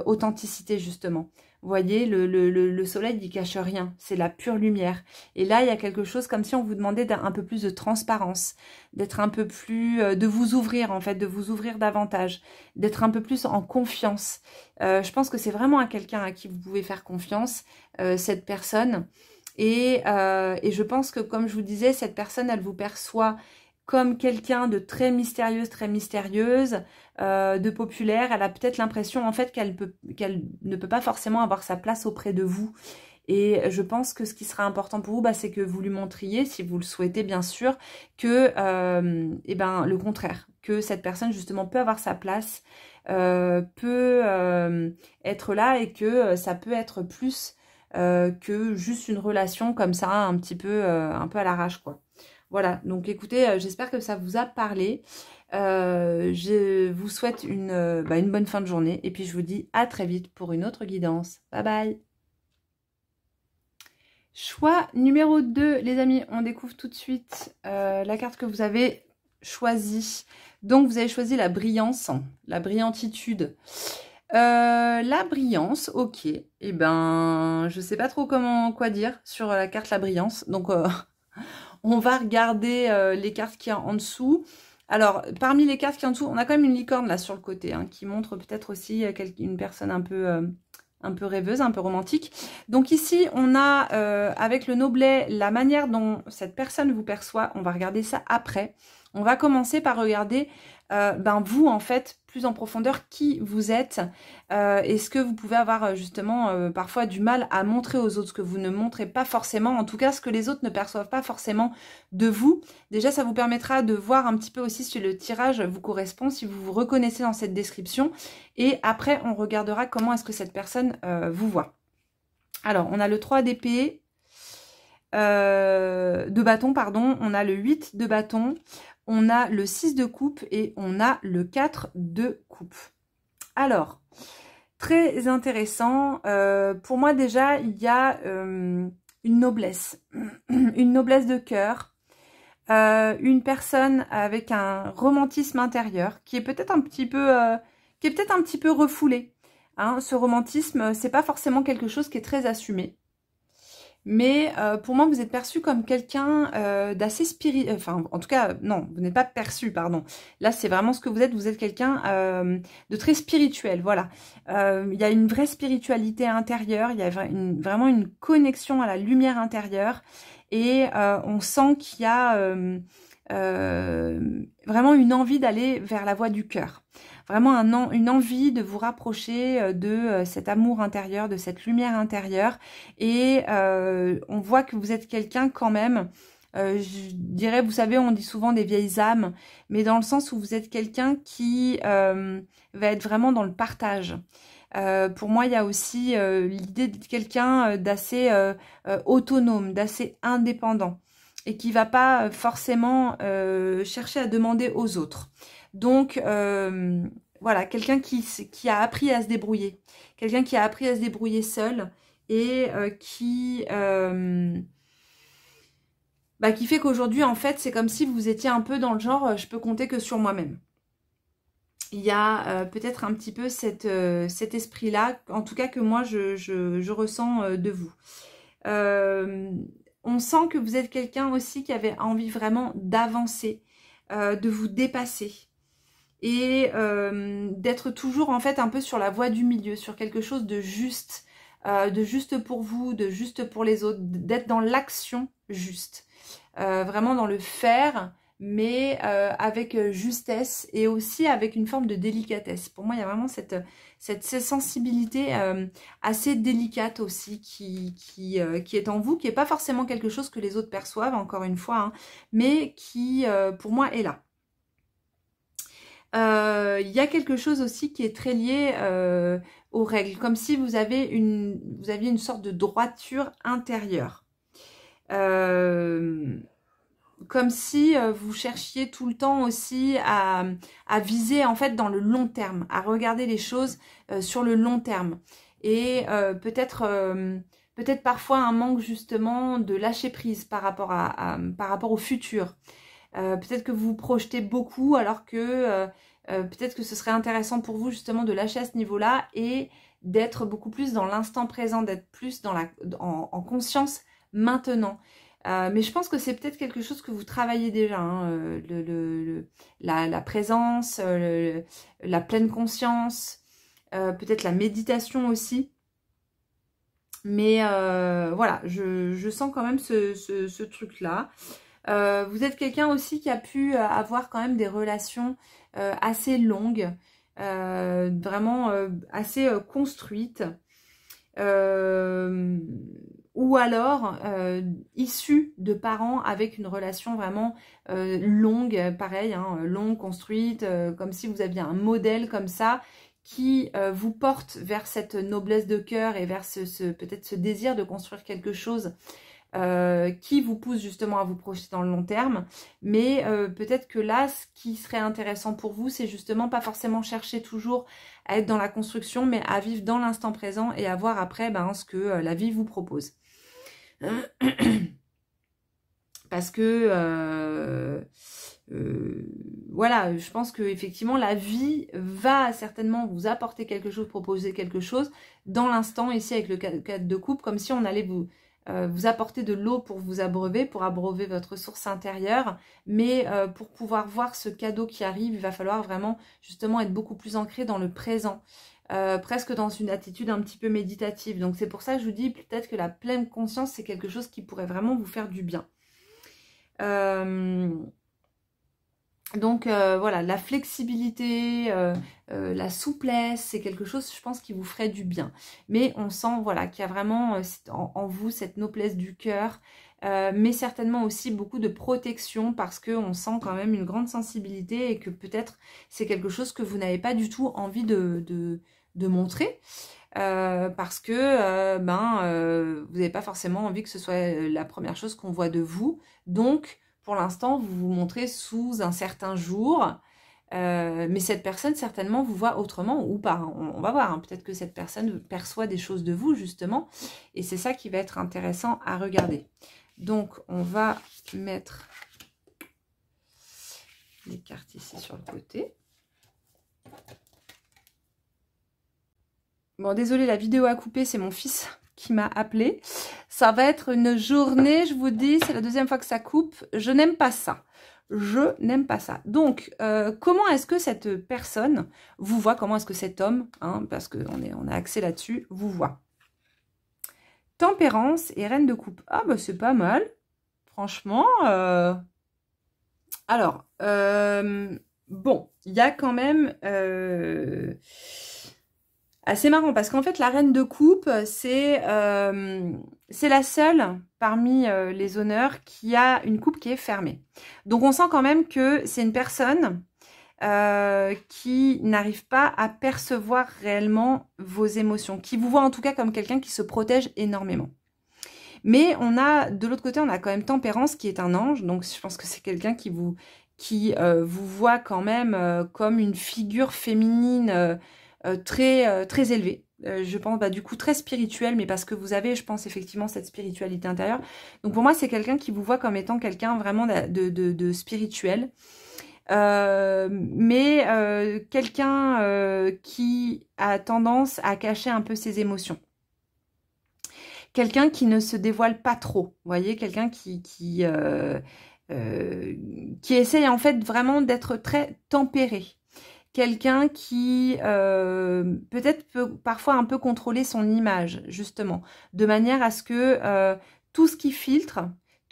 authenticité justement. Vous voyez, le soleil, il cache rien, c'est la pure lumière. Et là, il y a quelque chose comme si on vous demandait un peu plus de transparence, d'être un peu plus, de vous ouvrir en fait, de vous ouvrir davantage, d'être un peu plus en confiance. Je pense que c'est vraiment à quelqu'un à qui vous pouvez faire confiance, cette personne. Et je pense que, comme je vous disais, cette personne, elle vous perçoit comme quelqu'un de très mystérieuse, de populaire. Elle a peut-être l'impression en fait qu'elle ne peut pas forcément avoir sa place auprès de vous. Et je pense que ce qui sera important pour vous, bah, c'est que vous lui montriez, si vous le souhaitez bien sûr, que eh ben, le contraire, que cette personne justement peut avoir sa place, peut être là et que ça peut être plus que juste une relation comme ça, un peu à l'arrache quoi. Voilà, donc écoutez, j'espère que ça vous a parlé. Je vous souhaite une bonne fin de journée et puis je vous dis à très vite pour une autre guidance. Bye bye. Choix numéro 2, les amis, on découvre tout de suite la carte que vous avez choisie. Donc vous avez choisi la brillance, la brillantitude. La brillance, ok. Eh ben, je sais pas trop quoi dire sur la carte la brillance. Donc on va regarder les cartes qu'il y a en dessous. Alors, parmi les cartes qu'il y a en dessous, on a quand même une licorne là sur le côté, hein, qui montre peut-être aussi une personne un peu rêveuse, un peu romantique. Donc ici, on a avec le noblet la manière dont cette personne vous perçoit. On va regarder ça après. On va commencer par regarder vous, en fait, plus en profondeur, qui vous êtes. Est-ce que vous pouvez avoir justement parfois du mal à montrer aux autres ce que vous ne montrez pas forcément, en tout cas ce que les autres ne perçoivent pas forcément de vous. Déjà, ça vous permettra de voir un petit peu aussi si le tirage vous correspond, si vous vous reconnaissez dans cette description. Et après, on regardera comment est-ce que cette personne vous voit. Alors, on a le 3 d'épée, de bâton, pardon. On a le 8 de bâton. On a le 6 de coupe et on a le 4 de coupe. Alors, très intéressant. Pour moi, déjà, il y a une noblesse. Une noblesse de cœur. Une personne avec un romantisme intérieur qui est peut-être un petit peu refoulé. Hein. Ce romantisme, c'est pas forcément quelque chose qui est très assumé. Mais pour moi, vous êtes perçu comme quelqu'un d'assez spirituel. Enfin, en tout cas, non, vous n'êtes pas perçu, pardon. Là, c'est vraiment ce que vous êtes. Vous êtes quelqu'un de très spirituel, voilà. Il y a une vraie spiritualité intérieure. Il y a vraiment une connexion à la lumière intérieure. Et on sent qu'il y a vraiment une envie d'aller vers la voie du cœur. Vraiment une envie de vous rapprocher de cet amour intérieur, de cette lumière intérieure. Et on voit que vous êtes quelqu'un quand même, je dirais, vous savez, on dit souvent des vieilles âmes, mais dans le sens où vous êtes quelqu'un qui va être vraiment dans le partage. Pour moi, il y a aussi l'idée d'être quelqu'un d'assez autonome, d'assez indépendant et qui va pas forcément chercher à demander aux autres. Donc, voilà, quelqu'un qui a appris à se débrouiller. Quelqu'un qui a appris à se débrouiller seul et qui fait qu'aujourd'hui, en fait, c'est comme si vous étiez un peu dans le genre « je peux compter que sur moi-même ». Il y a peut-être un petit peu cet esprit-là, en tout cas que moi, je ressens de vous. On sent que vous êtes quelqu'un aussi qui avait envie vraiment d'avancer, de vous dépasser. Et d'être toujours en fait un peu sur la voie du milieu, sur quelque chose de juste pour vous, de juste pour les autres, d'être dans l'action juste. vraiment dans le faire, mais avec justesse et aussi avec une forme de délicatesse. Pour moi, il y a vraiment cette sensibilité assez délicate aussi qui est en vous, qui n'est pas forcément quelque chose que les autres perçoivent, encore une fois, hein, mais qui, pour moi, est là. Il y a quelque chose aussi qui est très lié aux règles, comme si vous aviez une sorte de droiture intérieure. Comme si vous cherchiez tout le temps aussi à viser en fait dans le long terme, à regarder les choses sur le long terme. Et peut-être parfois un manque justement de lâcher prise par rapport au futur. Peut-être que vous vous projetez beaucoup alors que peut-être que ce serait intéressant pour vous justement de lâcher à ce niveau-là et d'être beaucoup plus dans l'instant présent, d'être plus en conscience maintenant. Mais je pense que c'est peut-être quelque chose que vous travaillez déjà, hein, la présence, la pleine conscience, peut-être la méditation aussi. Mais voilà, je sens quand même ce truc-là. Vous êtes quelqu'un aussi qui a pu avoir quand même des relations assez longues, vraiment assez construites. Ou alors issus de parents avec une relation vraiment longue, pareil, hein, longue, construite, comme si vous aviez un modèle comme ça qui vous porte vers cette noblesse de cœur et vers peut-être ce désir de construire quelque chose qui vous pousse justement à vous projeter dans le long terme. Mais peut-être que là, ce qui serait intéressant pour vous, c'est justement pas forcément chercher toujours à être dans la construction, mais à vivre dans l'instant présent et à voir après ce que la vie vous propose. Parce que voilà, je pense que effectivement la vie va certainement vous apporter quelque chose, proposer quelque chose dans l'instant, ici avec le cadre de coupe, comme si on allait vous apporter de l'eau pour vous abreuver, pour abreuver votre source intérieure, mais pour pouvoir voir ce cadeau qui arrive, il va falloir vraiment justement être beaucoup plus ancré dans le présent. Presque dans une attitude un petit peu méditative. Donc c'est pour ça que je vous dis peut-être que la pleine conscience, c'est quelque chose qui pourrait vraiment vous faire du bien. Donc voilà, la flexibilité, la souplesse, c'est quelque chose, je pense, qui vous ferait du bien. Mais on sent voilà, qu'il y a vraiment en vous cette noblesse du cœur, mais certainement aussi beaucoup de protection parce qu'on sent quand même une grande sensibilité et que peut-être c'est quelque chose que vous n'avez pas du tout envie de montrer. Parce que vous n'avez pas forcément envie que ce soit la première chose qu'on voit de vous. Donc, pour l'instant, vous vous montrez sous un certain jour, mais cette personne certainement vous voit autrement ou pas. On va voir, hein. Peut-être que cette personne perçoit des choses de vous justement, et c'est ça qui va être intéressant à regarder. Donc, on va mettre les cartes ici sur le côté. Bon, désolé, la vidéo a coupé, c'est mon fils qui m'a appelé. Ça va être une journée, je vous dis, c'est la deuxième fois que ça coupe. Je n'aime pas ça. Je n'aime pas ça. Donc, comment est-ce que cette personne vous voit? Comment est-ce que cet homme, hein, parce qu'on a axé là-dessus, vous voit? Tempérance et reine de coupe. Ah, bah c'est pas mal. Franchement. Alors, bon, il y a quand même... assez marrant parce qu'en fait la reine de coupe c'est la seule parmi les honneurs qui a une coupe qui est fermée. Donc on sent quand même que c'est une personne qui n'arrive pas à percevoir réellement vos émotions, qui vous voit en tout cas comme quelqu'un qui se protège énormément. Mais on a de l'autre côté, on a quand même Tempérance qui est un ange, donc je pense que c'est quelqu'un qui vous voit quand même comme une figure féminine très élevée. Je pense du coup très spirituelle, mais parce que vous avez, je pense, effectivement cette spiritualité intérieure. Donc pour moi, c'est quelqu'un qui vous voit comme étant quelqu'un vraiment de spirituel. Mais quelqu'un qui a tendance à cacher un peu ses émotions. Quelqu'un qui ne se dévoile pas trop. Vous voyez, quelqu'un qui essaye en fait vraiment d'être très tempéré. Quelqu'un qui peut-être peut parfois un peu contrôler son image, justement, de manière à ce que tout ce qui filtre,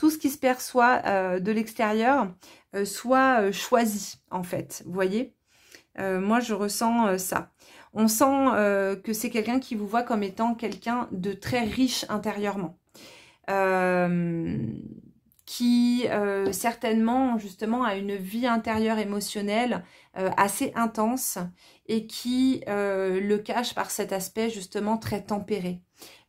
tout ce qui se perçoit de l'extérieur soit choisi, en fait. Vous voyez, moi, je ressens ça. On sent que c'est quelqu'un qui vous voit comme étant quelqu'un de très riche intérieurement. Qui certainement justement a une vie intérieure émotionnelle assez intense et qui le cache par cet aspect justement très tempéré.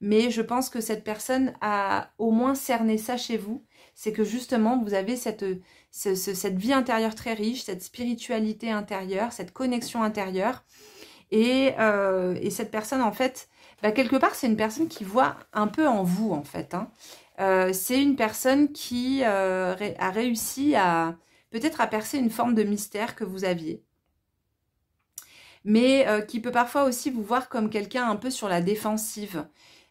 Mais je pense que cette personne a au moins cerné ça chez vous, c'est que justement vous avez cette vie intérieure très riche, cette spiritualité intérieure, cette connexion intérieure et cette personne en fait, bah, quelque part c'est une personne qui voit un peu en vous en fait, hein. C'est une personne qui a réussi à peut-être à percer une forme de mystère que vous aviez. Mais qui peut parfois aussi vous voir comme quelqu'un un peu sur la défensive,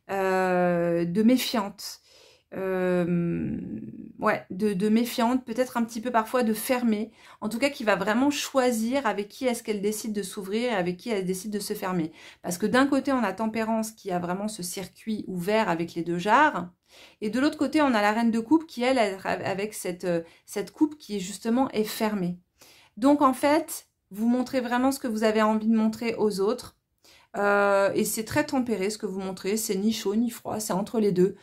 de méfiante. Ouais, de méfiante, peut-être un petit peu parfois de fermée. En tout cas, qui va vraiment choisir avec qui est-ce qu'elle décide de s'ouvrir et avec qui elle décide de se fermer. Parce que d'un côté, on a Tempérance qui a vraiment ce circuit ouvert avec les 2 jarres. Et de l'autre côté, on a la Reine de Coupe qui, elle, avec cette coupe qui justement est fermée. Donc en fait, vous montrez vraiment ce que vous avez envie de montrer aux autres. Et c'est très tempéré ce que vous montrez, c'est ni chaud ni froid, c'est entre les deux.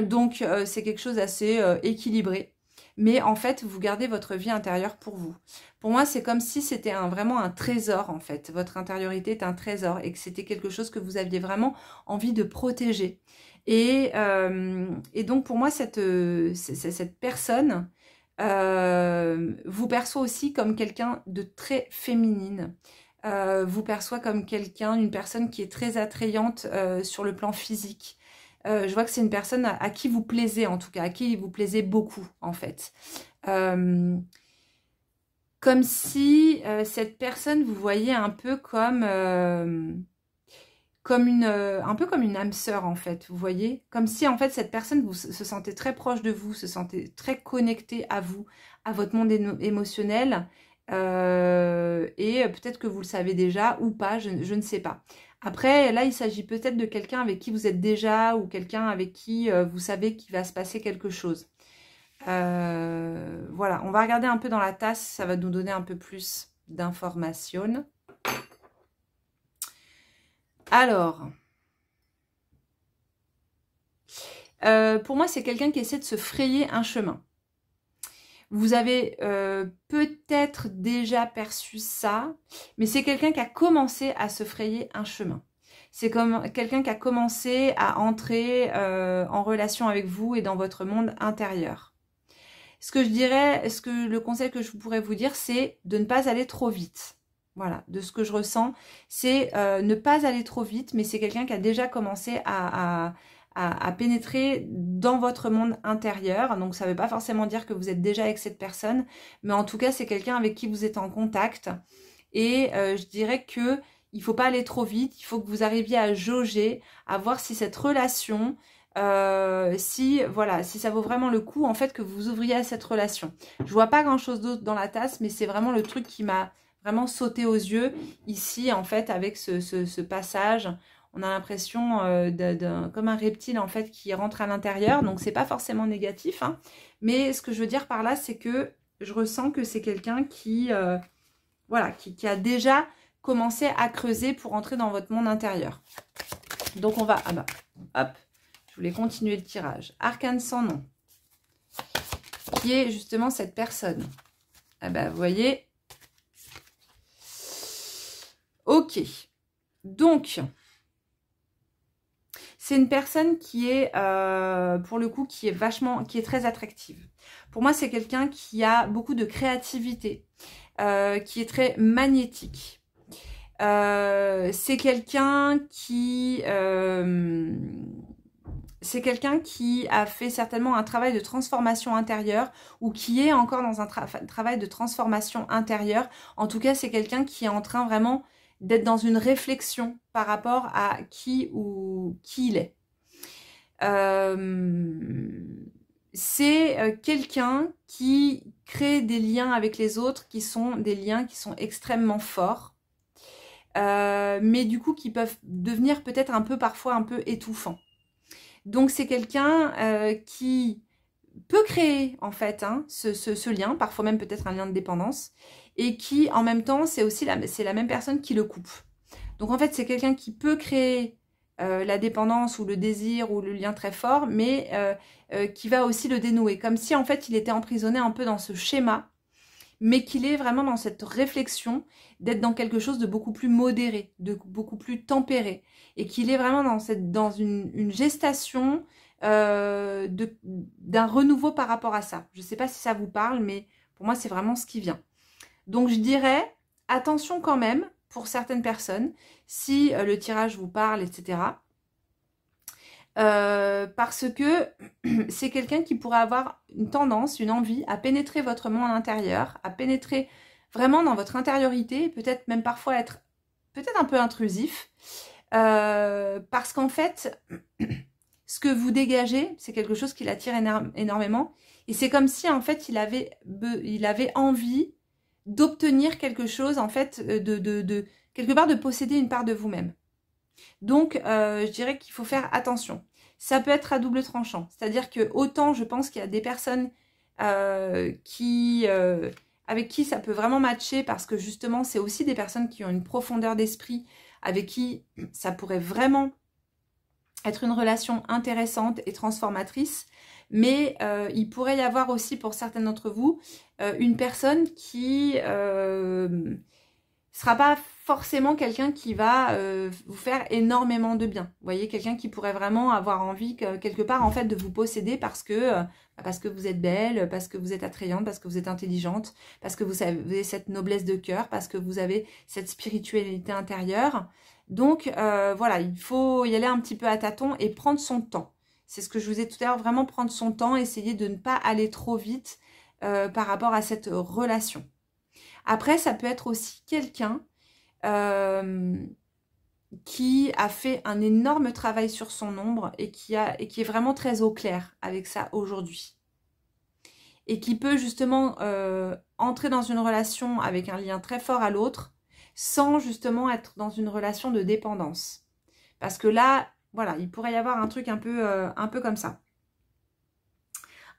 Donc c'est quelque chose d'assez équilibré. Mais en fait, vous gardez votre vie intérieure pour vous. Pour moi, c'est comme si c'était vraiment un trésor en fait. Votre intériorité est un trésor et que c'était quelque chose que vous aviez vraiment envie de protéger. Et donc pour moi, cette personne vous perçoit aussi comme quelqu'un de très féminine. Vous perçoit comme quelqu'un, une personne qui est très attrayante sur le plan physique. Je vois que c'est une personne à qui vous plaisez, en tout cas, à qui vous plaisez beaucoup, en fait. Comme si cette personne, vous voyez un peu comme un peu comme une âme sœur, en fait, vous voyez. Comme si, en fait, cette personne, vous se sentez très proche de vous, se sentez très connecté à vous, à votre monde émotionnel. Et peut-être que vous le savez déjà ou pas, je ne sais pas. Après, là, il s'agit peut-être de quelqu'un avec qui vous êtes déjà ou quelqu'un avec qui vous savez qu'il va se passer quelque chose. Voilà, on va regarder un peu dans la tasse, ça va nous donner un peu plus d'informations. Alors, pour moi, c'est quelqu'un qui essaie de se frayer un chemin. Vous avez peut-être déjà perçu ça, mais c'est quelqu'un qui a commencé à se frayer un chemin. C'est comme quelqu'un qui a commencé à entrer en relation avec vous et dans votre monde intérieur. Ce que je dirais, le conseil que je pourrais vous dire, c'est de ne pas aller trop vite. Voilà, de ce que je ressens, c'est ne pas aller trop vite, mais c'est quelqu'un qui a déjà commencé à pénétrer dans votre monde intérieur. Donc ça ne veut pas forcément dire que vous êtes déjà avec cette personne, mais en tout cas c'est quelqu'un avec qui vous êtes en contact. Et je dirais que il ne faut pas aller trop vite, il faut que vous arriviez à jauger, à voir si cette relation, si ça vaut vraiment le coup en fait que vous ouvriez à cette relation. Je vois pas grand chose d'autre dans la tasse, mais c'est vraiment le truc qui m'a vraiment sauté aux yeux ici en fait avec ce passage. On a l'impression comme un reptile en fait qui rentre à l'intérieur, donc c'est pas forcément négatif, hein. Mais ce que je veux dire par là, c'est que je ressens que c'est quelqu'un qui a déjà commencé à creuser pour entrer dans votre monde intérieur. Donc on va, hop, je voulais continuer le tirage. Arcane sans nom, qui est justement cette personne. Vous voyez. Ok, donc c'est une personne qui est, pour le coup, qui est très attractive. Pour moi, c'est quelqu'un qui a beaucoup de créativité, qui est très magnétique. C'est quelqu'un qui a fait certainement un travail de transformation intérieure ou qui est encore dans un travail de transformation intérieure. En tout cas, c'est quelqu'un qui est en train vraiment d'être dans une réflexion par rapport à qui il est. C'est quelqu'un qui crée des liens avec les autres qui sont des liens qui sont extrêmement forts, mais du coup qui peuvent devenir peut-être parfois un peu étouffants. Donc c'est quelqu'un qui peut créer en fait ce lien, parfois même peut-être un lien de dépendance, et qui en même temps c'est aussi c'est la même personne qui le coupe. Donc en fait c'est quelqu'un qui peut créer la dépendance ou le désir ou le lien très fort, mais qui va aussi le dénouer, comme si en fait il était emprisonné un peu dans ce schéma, mais qu'il est vraiment dans cette réflexion d'être dans quelque chose de beaucoup plus modéré, de beaucoup plus tempéré, et qu'il est vraiment dans une gestation d'un renouveau par rapport à ça. Je ne sais pas si ça vous parle, mais pour moi c'est vraiment ce qui vient. Donc je dirais, attention quand même, pour certaines personnes, si le tirage vous parle, etc. Parce que c'est quelqu'un qui pourrait avoir une tendance, une envie à pénétrer votre monde intérieur, à pénétrer vraiment dans votre intériorité, peut-être même parfois être peut-être un peu intrusif, parce qu'en fait, ce que vous dégagez, c'est quelque chose qui l'attire énormément, et c'est comme si en fait il avait envie d'obtenir quelque chose, en fait, quelque part de posséder une part de vous-même. Donc, je dirais qu'il faut faire attention. Ça peut être à double tranchant. C'est-à-dire que autant je pense qu'il y a des personnes avec qui ça peut vraiment matcher parce que justement, c'est aussi des personnes qui ont une profondeur d'esprit, avec qui ça pourrait vraiment être une relation intéressante et transformatrice. Mais il pourrait y avoir aussi pour certaines d'entre vous une personne qui sera pas forcément quelqu'un qui va vous faire énormément de bien. Vous voyez, quelqu'un qui pourrait vraiment avoir envie quelque part en fait de vous posséder parce que vous êtes belle, parce que vous êtes attrayante, parce que vous êtes intelligente, parce que vous avez cette noblesse de cœur, parce que vous avez cette spiritualité intérieure. Donc voilà, il faut y aller un petit peu à tâtons et prendre son temps. C'est ce que je vous ai tout à l'heure, vraiment prendre son temps, essayer de ne pas aller trop vite par rapport à cette relation. Après, ça peut être aussi quelqu'un qui a fait un énorme travail sur son ombre et qui est vraiment très au clair avec ça aujourd'hui. Et qui peut justement entrer dans une relation avec un lien très fort à l'autre sans justement être dans une relation de dépendance. Parce que là, voilà, il pourrait y avoir un truc un peu comme ça.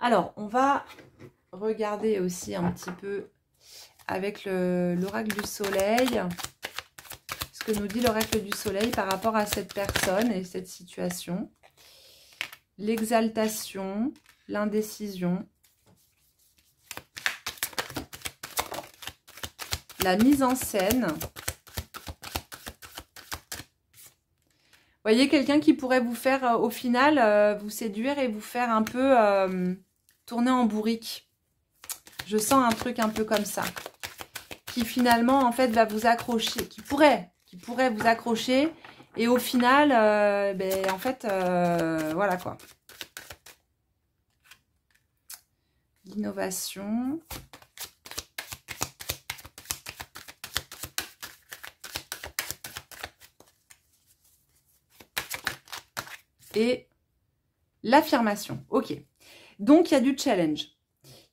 Alors, on va regarder aussi un petit peu avec l'oracle du soleil, ce que nous dit l'oracle du soleil par rapport à cette personne et cette situation. L'exaltation, l'indécision, la mise en scène. Vous voyez, quelqu'un qui pourrait vous faire, au final, vous séduire et vous faire un peu tourner en bourrique. Je sens un truc un peu comme ça. Qui finalement, en fait, va vous accrocher. Qui pourrait vous accrocher. Et au final, en fait, voilà quoi. L'innovation. Et l'affirmation. Ok. Donc, il y a du challenge.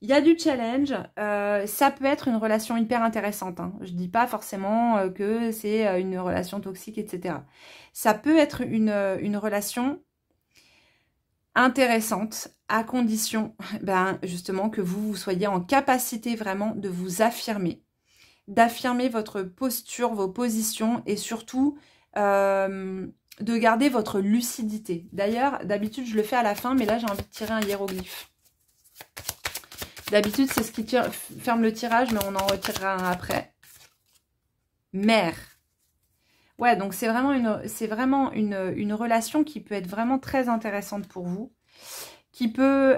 Il y a du challenge. Ça peut être une relation hyper intéressante. Hein. Je ne dis pas forcément que c'est une relation toxique, etc. Ça peut être une relation intéressante à condition, justement, que vous soyez en capacité vraiment de vous affirmer. D'affirmer votre posture, vos positions et surtout de garder votre lucidité. D'ailleurs, d'habitude, je le fais à la fin, mais là, j'ai envie de tirer un hiéroglyphe. D'habitude, c'est ce qui ferme le tirage, mais on en retirera un après. Mère. Ouais, donc c'est vraiment une relation qui peut être vraiment très intéressante pour vous, qui peut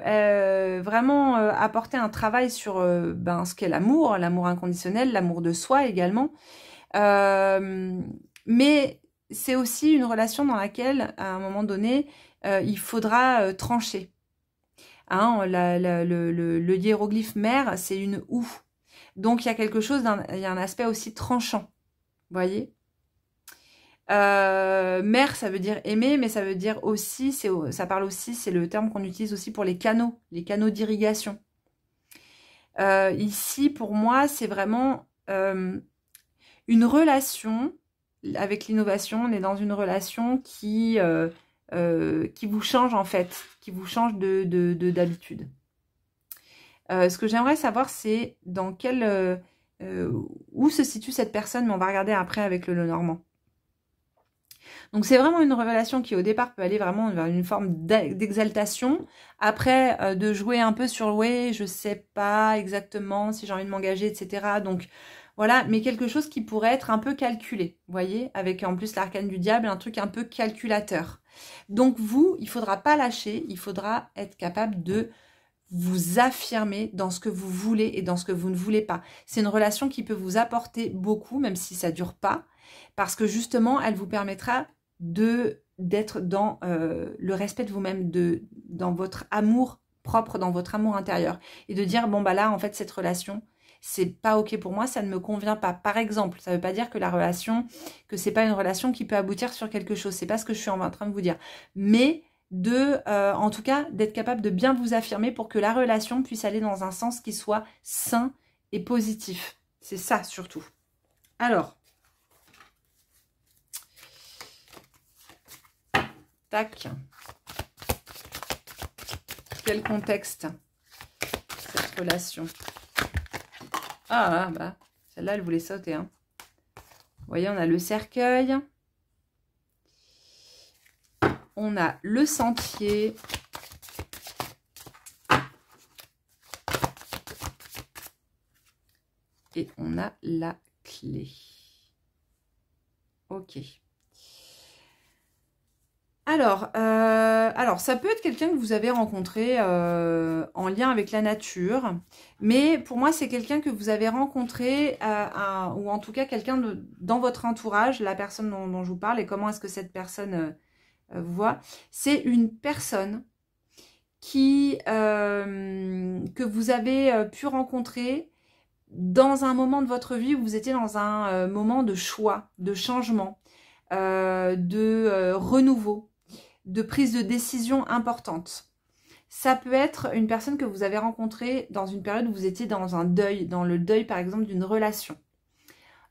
vraiment apporter un travail sur ce qu'est l'amour inconditionnel, l'amour de soi également. Mais c'est aussi une relation dans laquelle, à un moment donné, il faudra trancher. Hein, le hiéroglyphe mère, c'est une ou. Donc, il y a quelque chose, il y a un aspect aussi tranchant. Vous voyez, mère, ça veut dire aimer, mais ça veut dire aussi, ça parle aussi, c'est le terme qu'on utilise aussi pour les canaux d'irrigation. Ici, pour moi, c'est vraiment une relation. Avec l'innovation, on est dans une relation qui vous change en fait, qui vous change d'habitude. Ce que j'aimerais savoir, c'est dans quel... où se situe cette personne, mais on va regarder après avec le Lenormand. Donc c'est vraiment une relation qui au départ peut aller vraiment vers une forme d'exaltation. Après, de jouer un peu sur ouais, je sais pas exactement si j'ai envie de m'engager, etc. Donc voilà, mais quelque chose qui pourrait être un peu calculé, vous voyez, avec en plus l'arcane du diable, un truc un peu calculateur. Donc vous, il faudra pas lâcher, il faudra être capable de vous affirmer dans ce que vous voulez et dans ce que vous ne voulez pas. C'est une relation qui peut vous apporter beaucoup, même si ça dure pas, parce que justement, elle vous permettra d'être dans le respect de vous-même, dans votre amour propre, dans votre amour intérieur, et de dire bon bah là en fait cette relation c'est pas ok pour moi, ça ne me convient pas. Par exemple, ça veut pas dire que que c'est pas une relation qui peut aboutir sur quelque chose. C'est pas ce que je suis en train de vous dire, mais en tout cas, d'être capable de bien vous affirmer pour que la relation puisse aller dans un sens qui soit sain et positif. C'est ça surtout. Alors, tac. Quel contexte cette relation? Ah, bah, celle-là, elle voulait sauter. Hein. Vous voyez, on a le cercueil. On a le sentier. Et on a la clé. Ok. Alors, ça peut être quelqu'un que vous avez rencontré en lien avec la nature, mais pour moi, c'est quelqu'un que vous avez rencontré, ou en tout cas quelqu'un dans votre entourage, la personne dont je vous parle, et comment est-ce que cette personne vous voit. C'est une personne que vous avez pu rencontrer dans un moment de votre vie où vous étiez dans un moment de choix, de changement, de renouveau, de prise de décision importante. Ça peut être une personne que vous avez rencontrée dans une période où vous étiez dans un deuil, dans le deuil par exemple d'une relation,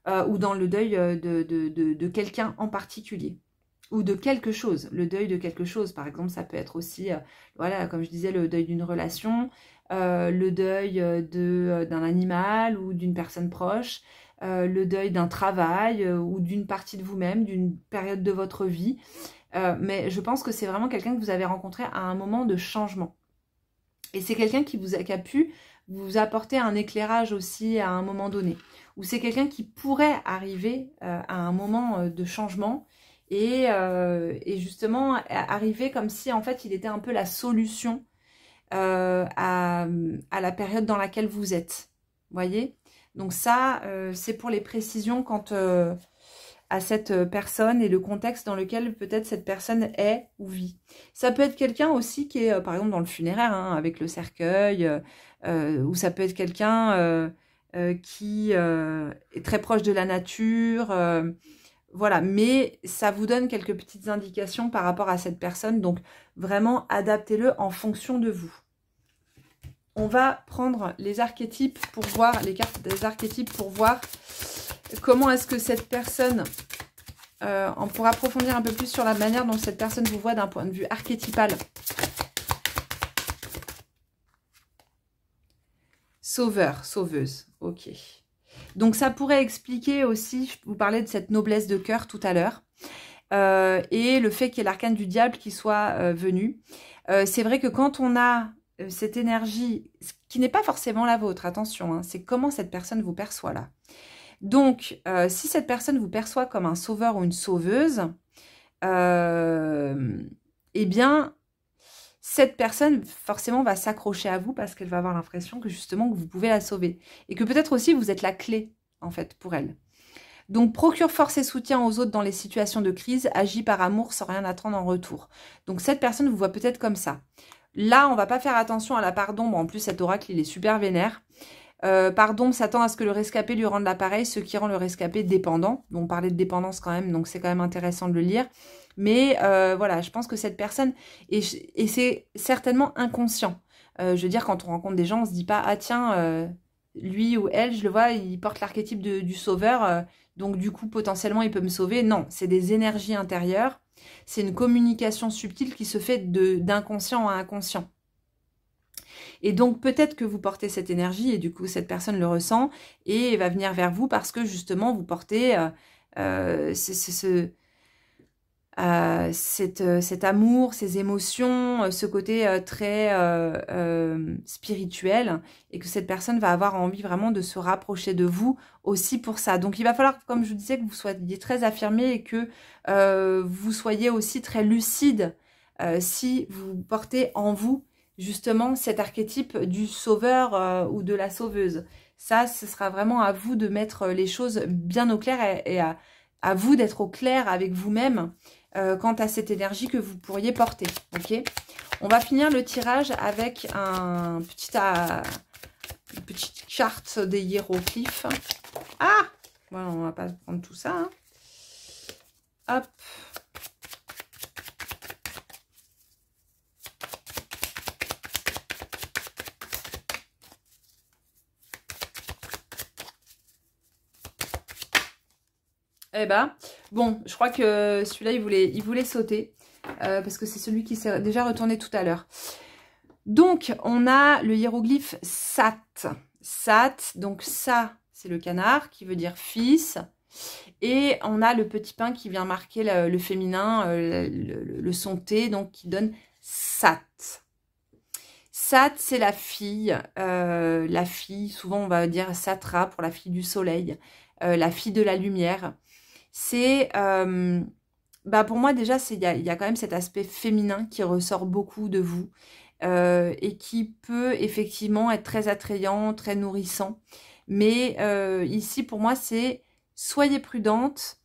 ou dans le deuil de quelqu'un en particulier, ou de quelque chose, le deuil de quelque chose. Par exemple, ça peut être aussi, voilà, comme je disais, le deuil d'une relation, le deuil d'un animal ou d'une personne proche, le deuil d'un travail ou d'une partie de vous-même, d'une période de votre vie. Mais je pense que c'est vraiment quelqu'un que vous avez rencontré à un moment de changement. Et c'est quelqu'un qui a pu vous apporter un éclairage aussi à un moment donné. Ou c'est quelqu'un qui pourrait arriver à un moment de changement et justement arriver comme si en fait il était un peu la solution à la période dans laquelle vous êtes. Vous voyez? Donc ça, c'est pour les précisions quant à cette personne et le contexte dans lequel peut-être cette personne est ou vit. Ça peut être quelqu'un aussi qui est, par exemple, dans le funéraire, hein, avec le cercueil, ou ça peut être quelqu'un qui est très proche de la nature, voilà. Mais ça vous donne quelques petites indications par rapport à cette personne, donc vraiment adaptez-le en fonction de vous. On va prendre les archétypes pour voir, les cartes des archétypes pour voir comment est-ce que cette personne, on pourra approfondir un peu plus sur la manière dont cette personne vous voit d'un point de vue archétypal. Sauveur, sauveuse, ok. Donc ça pourrait expliquer aussi, je vous parlais de cette noblesse de cœur tout à l'heure, et le fait qu'il y ait l'arcane du diable qui soit venu. C'est vrai que quand on a cette énergie, qui n'est pas forcément la vôtre, attention, hein, c'est comment cette personne vous perçoit là. Donc, si cette personne vous perçoit comme un sauveur ou une sauveuse, eh bien, cette personne forcément va s'accrocher à vous parce qu'elle va avoir l'impression que justement que vous pouvez la sauver. Et que peut-être aussi vous êtes la clé, en fait, pour elle. Donc, procure force et soutien aux autres dans les situations de crise, agis par amour sans rien attendre en retour. Donc, cette personne vous voit peut-être comme ça. Là, on va pas faire attention à la part d'ombre. En plus, cet oracle, il est super vénère. Par d'ombre s'attend à ce que le rescapé lui rende l'appareil, ce qui rend le rescapé dépendant. Donc, on parlait de dépendance quand même, donc c'est quand même intéressant de le lire. Mais voilà, je pense que cette personne, et c'est certainement inconscient. Je veux dire, quand on rencontre des gens, on se dit pas, ah tiens, lui ou elle, je le vois, il porte l'archétype du sauveur, donc du coup, potentiellement, il peut me sauver. Non, c'est des énergies intérieures. C'est une communication subtile qui se fait d'inconscient à inconscient. Et donc peut-être que vous portez cette énergie et du coup cette personne le ressent et va venir vers vous parce que justement vous portez cet amour, ces émotions, ce côté très spirituel, et que cette personne va avoir envie vraiment de se rapprocher de vous aussi pour ça. Donc il va falloir, comme je vous disais, que vous soyez très affirmé et que vous soyez aussi très lucide si vous portez en vous justement cet archétype du sauveur ou de la sauveuse. Ça, ce sera vraiment à vous de mettre les choses bien au clair et à vous d'être au clair avec vous-même quant à cette énergie que vous pourriez porter. Ok, on va finir le tirage avec une petite carte des hiéroglyphes. Ah, voilà, on va pas prendre tout ça. Hein. Hop. Eh ben, bon, je crois que celui-là, il voulait sauter. Parce que c'est celui qui s'est déjà retourné tout à l'heure. Donc, on a le hiéroglyphe Sat. Sat, donc ça, c'est le canard, qui veut dire fils. Et on a le petit pain qui vient marquer le féminin, le son T, donc qui donne Sat. Sat, c'est la fille. Souvent on va dire Satra pour la fille du soleil. La fille de la lumière. C'est, pour moi déjà, il y a quand même cet aspect féminin qui ressort beaucoup de vous et qui peut effectivement être très attrayant, très nourrissant. Mais ici, pour moi, c'est soyez prudente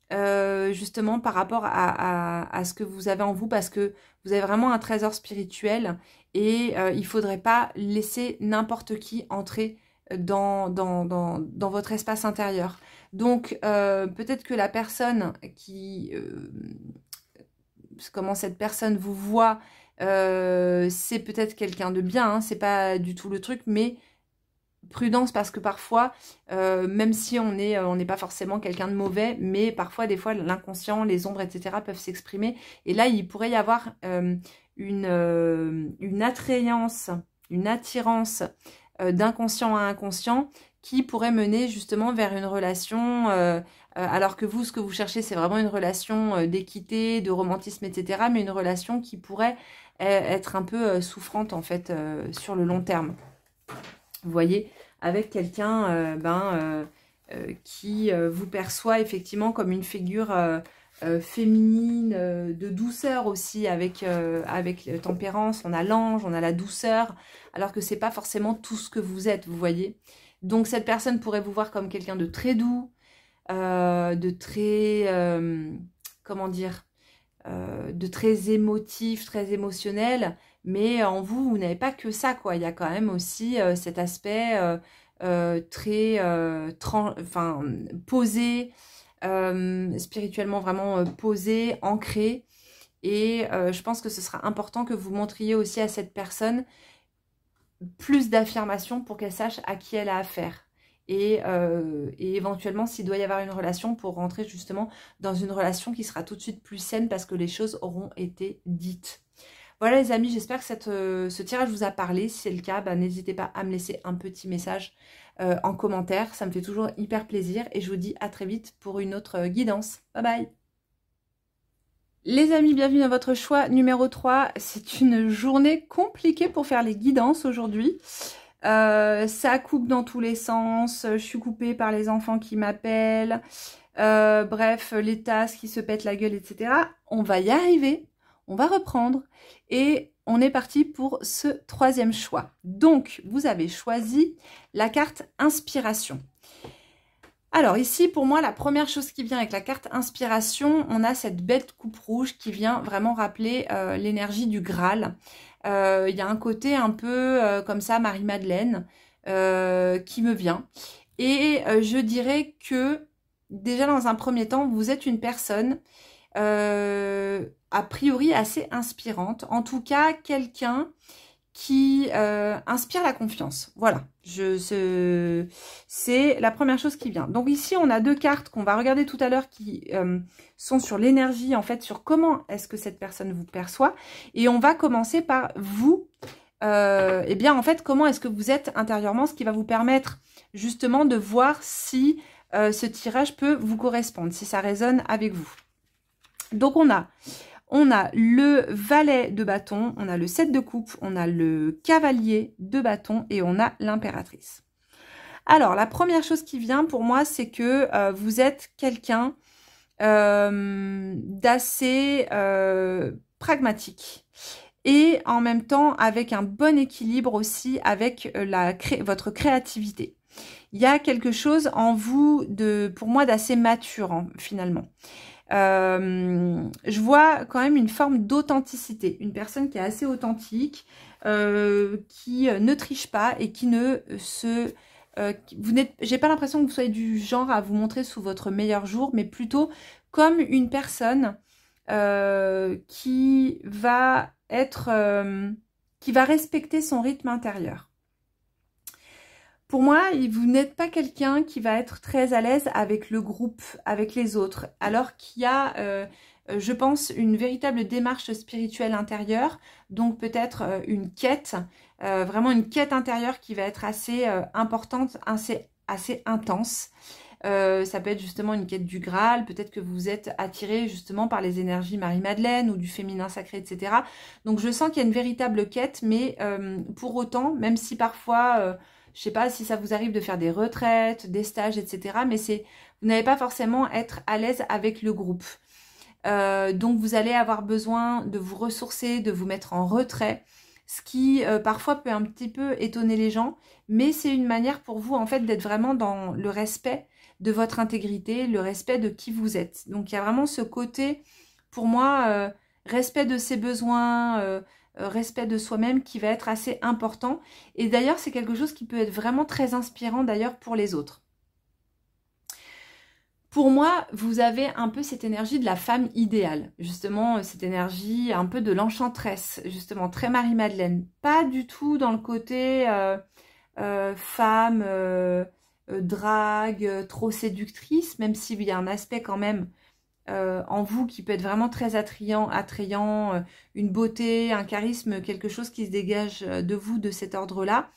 justement par rapport à ce que vous avez en vous, parce que vous avez vraiment un trésor spirituel et il ne faudrait pas laisser n'importe qui entrer dans votre espace intérieur. Donc, peut-être que la personne comment cette personne vous voit, c'est peut-être quelqu'un de bien, hein, c'est pas du tout le truc, mais prudence, parce que parfois, même si on n'est pas forcément quelqu'un de mauvais, mais parfois, des fois, l'inconscient, les ombres, etc. peuvent s'exprimer. Et là, il pourrait y avoir une attrayance, une attirance d'inconscient à inconscient qui pourrait mener justement vers une relation, alors que vous, ce que vous cherchez, c'est vraiment une relation d'équité, de romantisme, etc. Mais une relation qui pourrait être un peu souffrante, en fait, sur le long terme. Vous voyez, avec quelqu'un qui vous perçoit effectivement comme une figure féminine, de douceur aussi, avec tempérance. On a l'ange, on a la douceur, alors que c'est pas forcément tout ce que vous êtes, vous voyez. Donc cette personne pourrait vous voir comme quelqu'un de très doux, de très, comment dire, de très émotif, très émotionnel, mais en vous, vous n'avez pas que ça, quoi. Il y a quand même aussi cet aspect très posé, spirituellement vraiment posé, ancré. Et je pense que ce sera important que vous montriez aussi à cette personne plus d'affirmation pour qu'elle sache à qui elle a affaire. Et éventuellement, s'il doit y avoir une relation, pour rentrer justement dans une relation qui sera tout de suite plus saine parce que les choses auront été dites. Voilà les amis, j'espère que ce tirage vous a parlé. Si c'est le cas, n'hésitez pas à me laisser un petit message en commentaire. Ça me fait toujours hyper plaisir et je vous dis à très vite pour une autre guidance. Bye bye! Les amis, bienvenue dans votre choix numéro 3. C'est une journée compliquée pour faire les guidances aujourd'hui. Ça coupe dans tous les sens, je suis coupée par les enfants qui m'appellent, bref, les tasses qui se pètent la gueule, etc. On va y arriver, on va reprendre et on est parti pour ce troisième choix. Donc, vous avez choisi la carte Inspiration. Alors ici, pour moi, la première chose qui vient avec la carte Inspiration, on a cette belle coupe rouge qui vient vraiment rappeler l'énergie du Graal. Il y a un côté un peu comme ça, Marie-Madeleine, qui me vient. Et je dirais que, déjà dans un premier temps, vous êtes une personne a priori assez inspirante. En tout cas, quelqu'un qui inspire la confiance. Voilà, c'est la première chose qui vient. Donc ici, on a deux cartes qu'on va regarder tout à l'heure qui sont sur l'énergie, en fait, sur comment est-ce que cette personne vous perçoit. Et on va commencer par vous, eh bien, en fait, comment est-ce que vous êtes intérieurement, ce qui va vous permettre justement de voir si ce tirage peut vous correspondre, si ça résonne avec vous. Donc, on a le valet de bâton, on a le 7 de coupe, on a le cavalier de bâton et on a l'impératrice. Alors, la première chose qui vient pour moi, c'est que vous êtes quelqu'un d'assez pragmatique et en même temps avec un bon équilibre aussi avec votre créativité. Il y a quelque chose en vous, pour moi, d'assez mature finalement. Je vois quand même une forme d'authenticité, une personne qui est assez authentique, qui ne triche pas et qui ne se... j'ai pas l'impression que vous soyez du genre à vous montrer sous votre meilleur jour, mais plutôt comme une personne qui va respecter son rythme intérieur. Pour moi, vous n'êtes pas quelqu'un qui va être très à l'aise avec le groupe, avec les autres, alors qu'il y a, je pense, une véritable démarche spirituelle intérieure, donc peut-être une quête, vraiment une quête intérieure qui va être assez importante, assez intense. Ça peut être justement une quête du Graal, peut-être que vous êtes attiré justement par les énergies Marie-Madeleine ou du féminin sacré, etc. Donc je sens qu'il y a une véritable quête, mais pour autant, même si parfois... je ne sais pas si ça vous arrive de faire des retraites, des stages, etc. Mais vous n'allez pas forcément être à l'aise avec le groupe. Donc vous allez avoir besoin de vous ressourcer, de vous mettre en retrait. Ce qui parfois peut un petit peu étonner les gens. Mais c'est une manière pour vous en fait d'être vraiment dans le respect de votre intégrité, le respect de qui vous êtes. Donc il y a vraiment ce côté, pour moi, respect de ses besoins, respect de soi-même qui va être assez important. Et d'ailleurs, c'est quelque chose qui peut être vraiment très inspirant d'ailleurs pour les autres. Pour moi, vous avez un peu cette énergie de la femme idéale. Justement, cette énergie un peu de l'enchanteresse, justement, très Marie-Madeleine. Pas du tout dans le côté femme, drague, trop séductrice, même s'il y a un aspect quand même en vous qui peut être vraiment très attrayant, une beauté, un charisme, quelque chose qui se dégage de vous de cet ordre-là.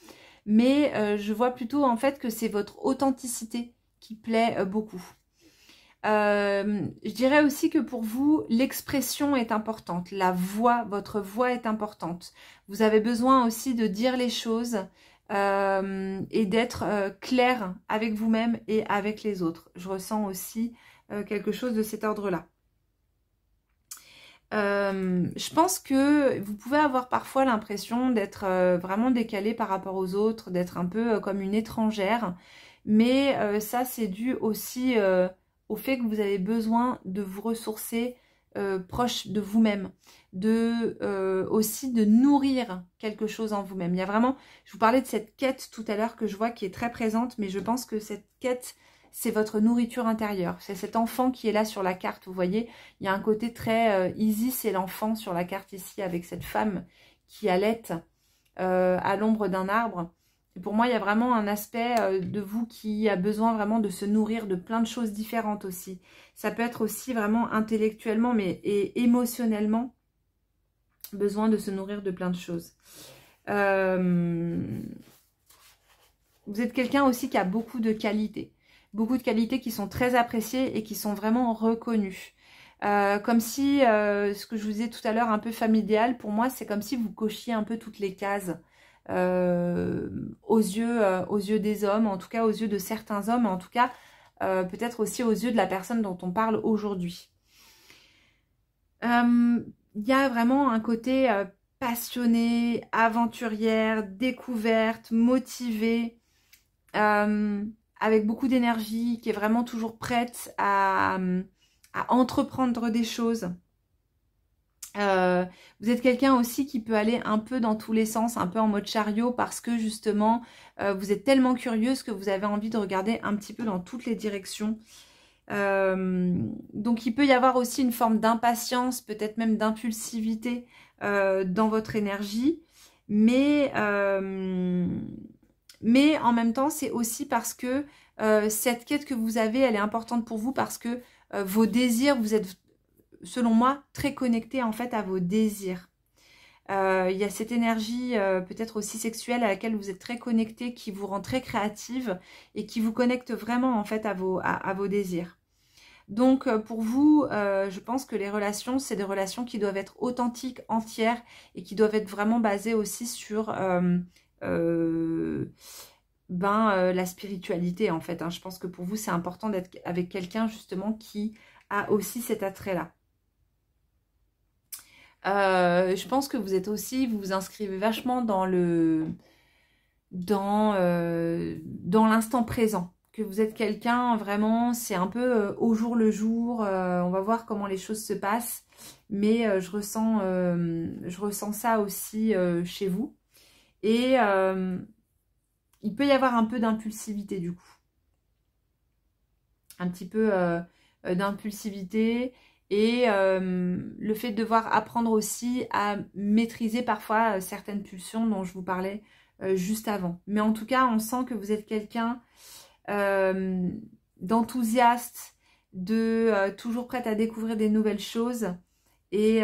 Mais je vois plutôt en fait que c'est votre authenticité qui plaît beaucoup. Je dirais aussi que pour vous, l'expression est importante, votre voix est importante. Vous avez besoin aussi de dire les choses et d'être clair avec vous-même et avec les autres. Je ressens aussi quelque chose de cet ordre-là. Je pense que vous pouvez avoir parfois l'impression d'être vraiment décalé par rapport aux autres, d'être un peu comme une étrangère, mais ça c'est dû aussi au fait que vous avez besoin de vous ressourcer proche de vous-même, aussi de nourrir quelque chose en vous-même. Il y a vraiment, je vous parlais de cette quête tout à l'heure que je vois qui est très présente, mais je pense que cette quête, c'est votre nourriture intérieure. C'est cet enfant qui est là sur la carte, vous voyez. Il y a un côté très Isis, c'est l'enfant sur la carte ici, avec cette femme qui allaite à l'ombre d'un arbre. Et pour moi, il y a vraiment un aspect de vous qui a besoin vraiment de se nourrir de plein de choses différentes aussi. Ça peut être aussi vraiment intellectuellement et émotionnellement besoin de se nourrir de plein de choses. Vous êtes quelqu'un aussi qui a beaucoup de qualités. Beaucoup de qualités qui sont très appréciées et qui sont vraiment reconnues. Comme si, ce que je vous disais tout à l'heure, un peu familial, pour moi, c'est comme si vous cochiez un peu toutes les cases aux yeux des hommes, en tout cas aux yeux de certains hommes, en tout cas peut-être aussi aux yeux de la personne dont on parle aujourd'hui. Il y a vraiment un côté passionnée, aventurière, découverte, motivée, avec beaucoup d'énergie, qui est vraiment toujours prête à entreprendre des choses. Vous êtes quelqu'un aussi qui peut aller un peu dans tous les sens, un peu en mode chariot, parce que justement, vous êtes tellement curieuse que vous avez envie de regarder un petit peu dans toutes les directions. Donc il peut y avoir aussi une forme d'impatience, peut-être même d'impulsivité dans votre énergie, mais en même temps c'est aussi parce que cette quête que vous avez, elle est importante pour vous parce que vos désirs, vous êtes selon moi très connecté en fait à vos désirs. Il y a cette énergie peut-être aussi sexuelle à laquelle vous êtes très connecté, qui vous rend très créative et qui vous connecte vraiment en fait à vos désirs. Donc pour vous, je pense que les relations, c'est des relations qui doivent être authentiques, entières et qui doivent être vraiment basées aussi sur la spiritualité en fait. Hein. Je pense que pour vous, c'est important d'être avec quelqu'un justement qui a aussi cet attrait-là. Je pense que vous êtes aussi, vous vous inscrivez vachement dans l'instant présent. Que vous êtes quelqu'un, vraiment, c'est un peu au jour le jour. On va voir comment les choses se passent. Mais je ressens ça aussi chez vous. Et il peut y avoir un peu d'impulsivité du coup. Un petit peu d'impulsivité. Et le fait de devoir apprendre aussi à maîtriser parfois certaines pulsions dont je vous parlais juste avant. Mais en tout cas, on sent que vous êtes quelqu'un d'enthousiaste, toujours prête à découvrir des nouvelles choses. Et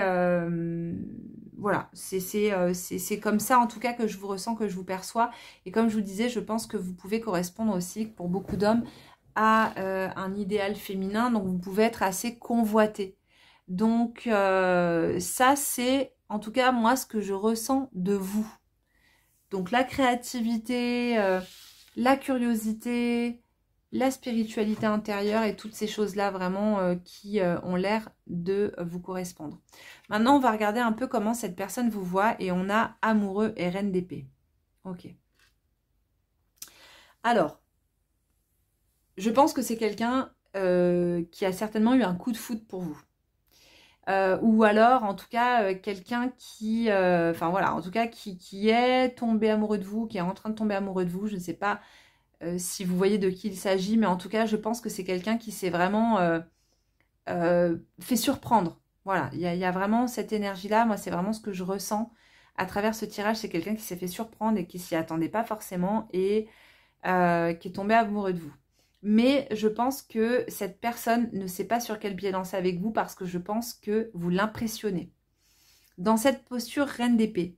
voilà, c'est comme ça en tout cas que je vous ressens, que je vous perçois. Et comme je vous disais, je pense que vous pouvez correspondre aussi, pour beaucoup d'hommes, à un idéal féminin, donc vous pouvez être assez convoité. Donc ça c'est en tout cas moi ce que je ressens de vous. Donc la créativité, la curiosité, la spiritualité intérieure et toutes ces choses-là vraiment qui ont l'air de vous correspondre. Maintenant on va regarder un peu comment cette personne vous voit et on a amoureux et reine d'épée. Ok. Alors, je pense que c'est quelqu'un qui a certainement eu un coup de foudre pour vous. Ou alors, en tout cas, quelqu'un qui... Enfin voilà, en tout cas, qui est tombé amoureux de vous, qui est en train de tomber amoureux de vous. Je ne sais pas si vous voyez de qui il s'agit, mais en tout cas, je pense que c'est quelqu'un qui s'est vraiment fait surprendre. Voilà, il y a vraiment cette énergie-là. Moi, c'est vraiment ce que je ressens à travers ce tirage. C'est quelqu'un qui s'est fait surprendre et qui s'y attendait pas forcément et qui est tombé amoureux de vous. Mais je pense que cette personne ne sait pas sur quel pied danser avec vous parce que je pense que vous l'impressionnez. Dans cette posture reine d'épée,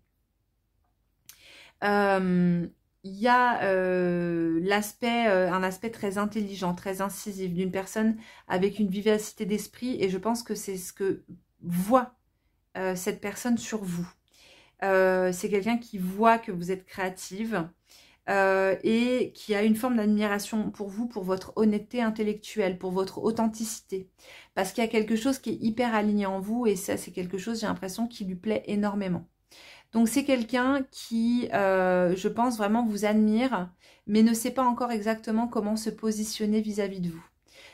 il y a un aspect très intelligent, très incisif d'une personne avec une vivacité d'esprit et je pense que c'est ce que voit cette personne sur vous. C'est quelqu'un qui voit que vous êtes créative, et qui a une forme d'admiration pour vous, pour votre honnêteté intellectuelle, pour votre authenticité. Parce qu'il y a quelque chose qui est hyper aligné en vous et ça, c'est quelque chose, j'ai l'impression, qui lui plaît énormément. Donc, c'est quelqu'un qui, je pense, vraiment vous admire, mais ne sait pas encore exactement comment se positionner vis-à-vis de vous.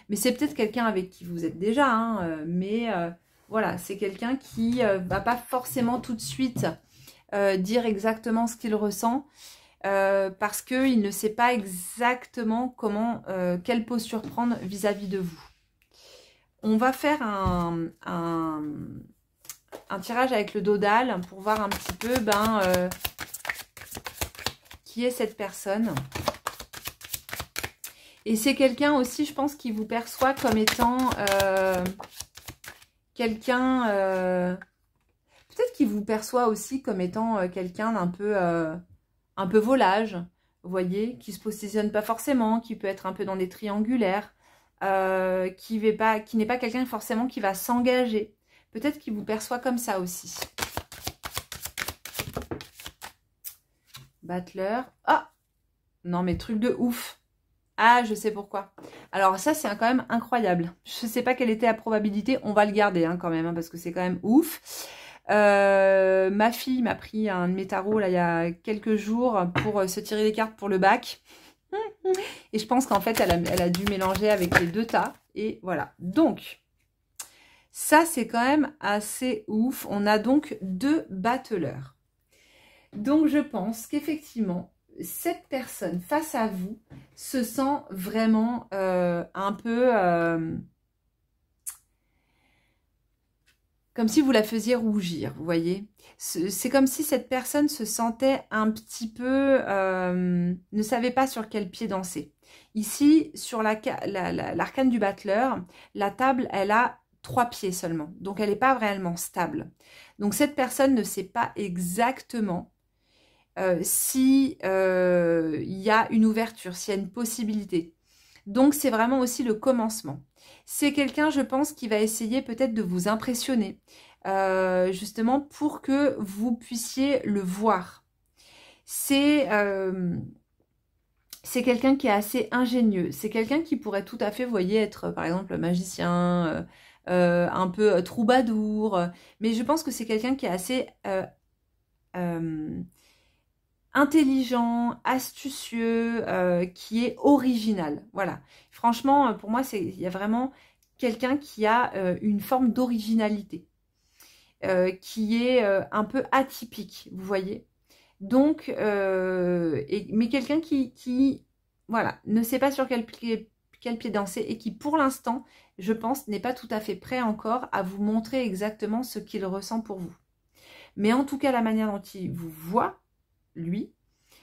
Mais c'est peut-être quelqu'un avec qui vous êtes déjà, hein, mais voilà, c'est quelqu'un qui va pas forcément tout de suite dire exactement ce qu'il ressent, parce qu'il ne sait pas exactement comment, quelle posture prendre vis-à-vis de vous. On va faire un tirage avec le dodal pour voir un petit peu qui est cette personne. Et c'est quelqu'un aussi, je pense, qui vous perçoit comme étant quelqu'un... peut-être qu'il vous perçoit aussi comme étant quelqu'un d'un peu... un peu volage, vous voyez, qui se positionne pas forcément, qui peut être un peu dans des triangulaires, qui n'est pas quelqu'un forcément qui va s'engager. Peut-être qu'il vous perçoit comme ça aussi. Battleur. Ah, non mais truc de ouf. Ah, je sais pourquoi. Alors ça, c'est quand même incroyable. Je ne sais pas quelle était la probabilité. On va le garder hein, quand même, hein, parce que c'est quand même ouf. Ma fille m'a pris un de mes tarots là, il y a quelques jours pour se tirer les cartes pour le bac. Et je pense qu'en fait, elle a dû mélanger avec les deux tas. Et voilà. Donc, ça, c'est quand même assez ouf. On a donc 2 battleurs. Donc, je pense qu'effectivement, cette personne face à vous se sent vraiment un peu... comme si vous la faisiez rougir, vous voyez. C'est comme si cette personne se sentait un petit peu... ne savait pas sur quel pied danser. Ici, sur l'arcane du battleur, la table, elle a 3 pieds seulement. Donc, elle n'est pas réellement stable. Donc cette personne ne sait pas exactement si il y a une ouverture, s'il y a une possibilité. Donc c'est vraiment aussi le commencement. C'est quelqu'un, je pense, qui va essayer peut-être de vous impressionner, justement pour que vous puissiez le voir. C'est quelqu'un qui est assez ingénieux. C'est quelqu'un qui pourrait tout à fait, vous voyez, être par exemple magicien, un peu troubadour. Mais je pense que c'est quelqu'un qui est assez intelligent, astucieux, qui est original. Voilà. Franchement, pour moi, il y a vraiment quelqu'un qui a une forme d'originalité, qui est un peu atypique, vous voyez. Donc, mais quelqu'un qui, voilà, ne sait pas sur quel pied danser et qui, pour l'instant, je pense, n'est pas tout à fait prêt encore à vous montrer exactement ce qu'il ressent pour vous. Mais en tout cas, la manière dont il vous voit, lui,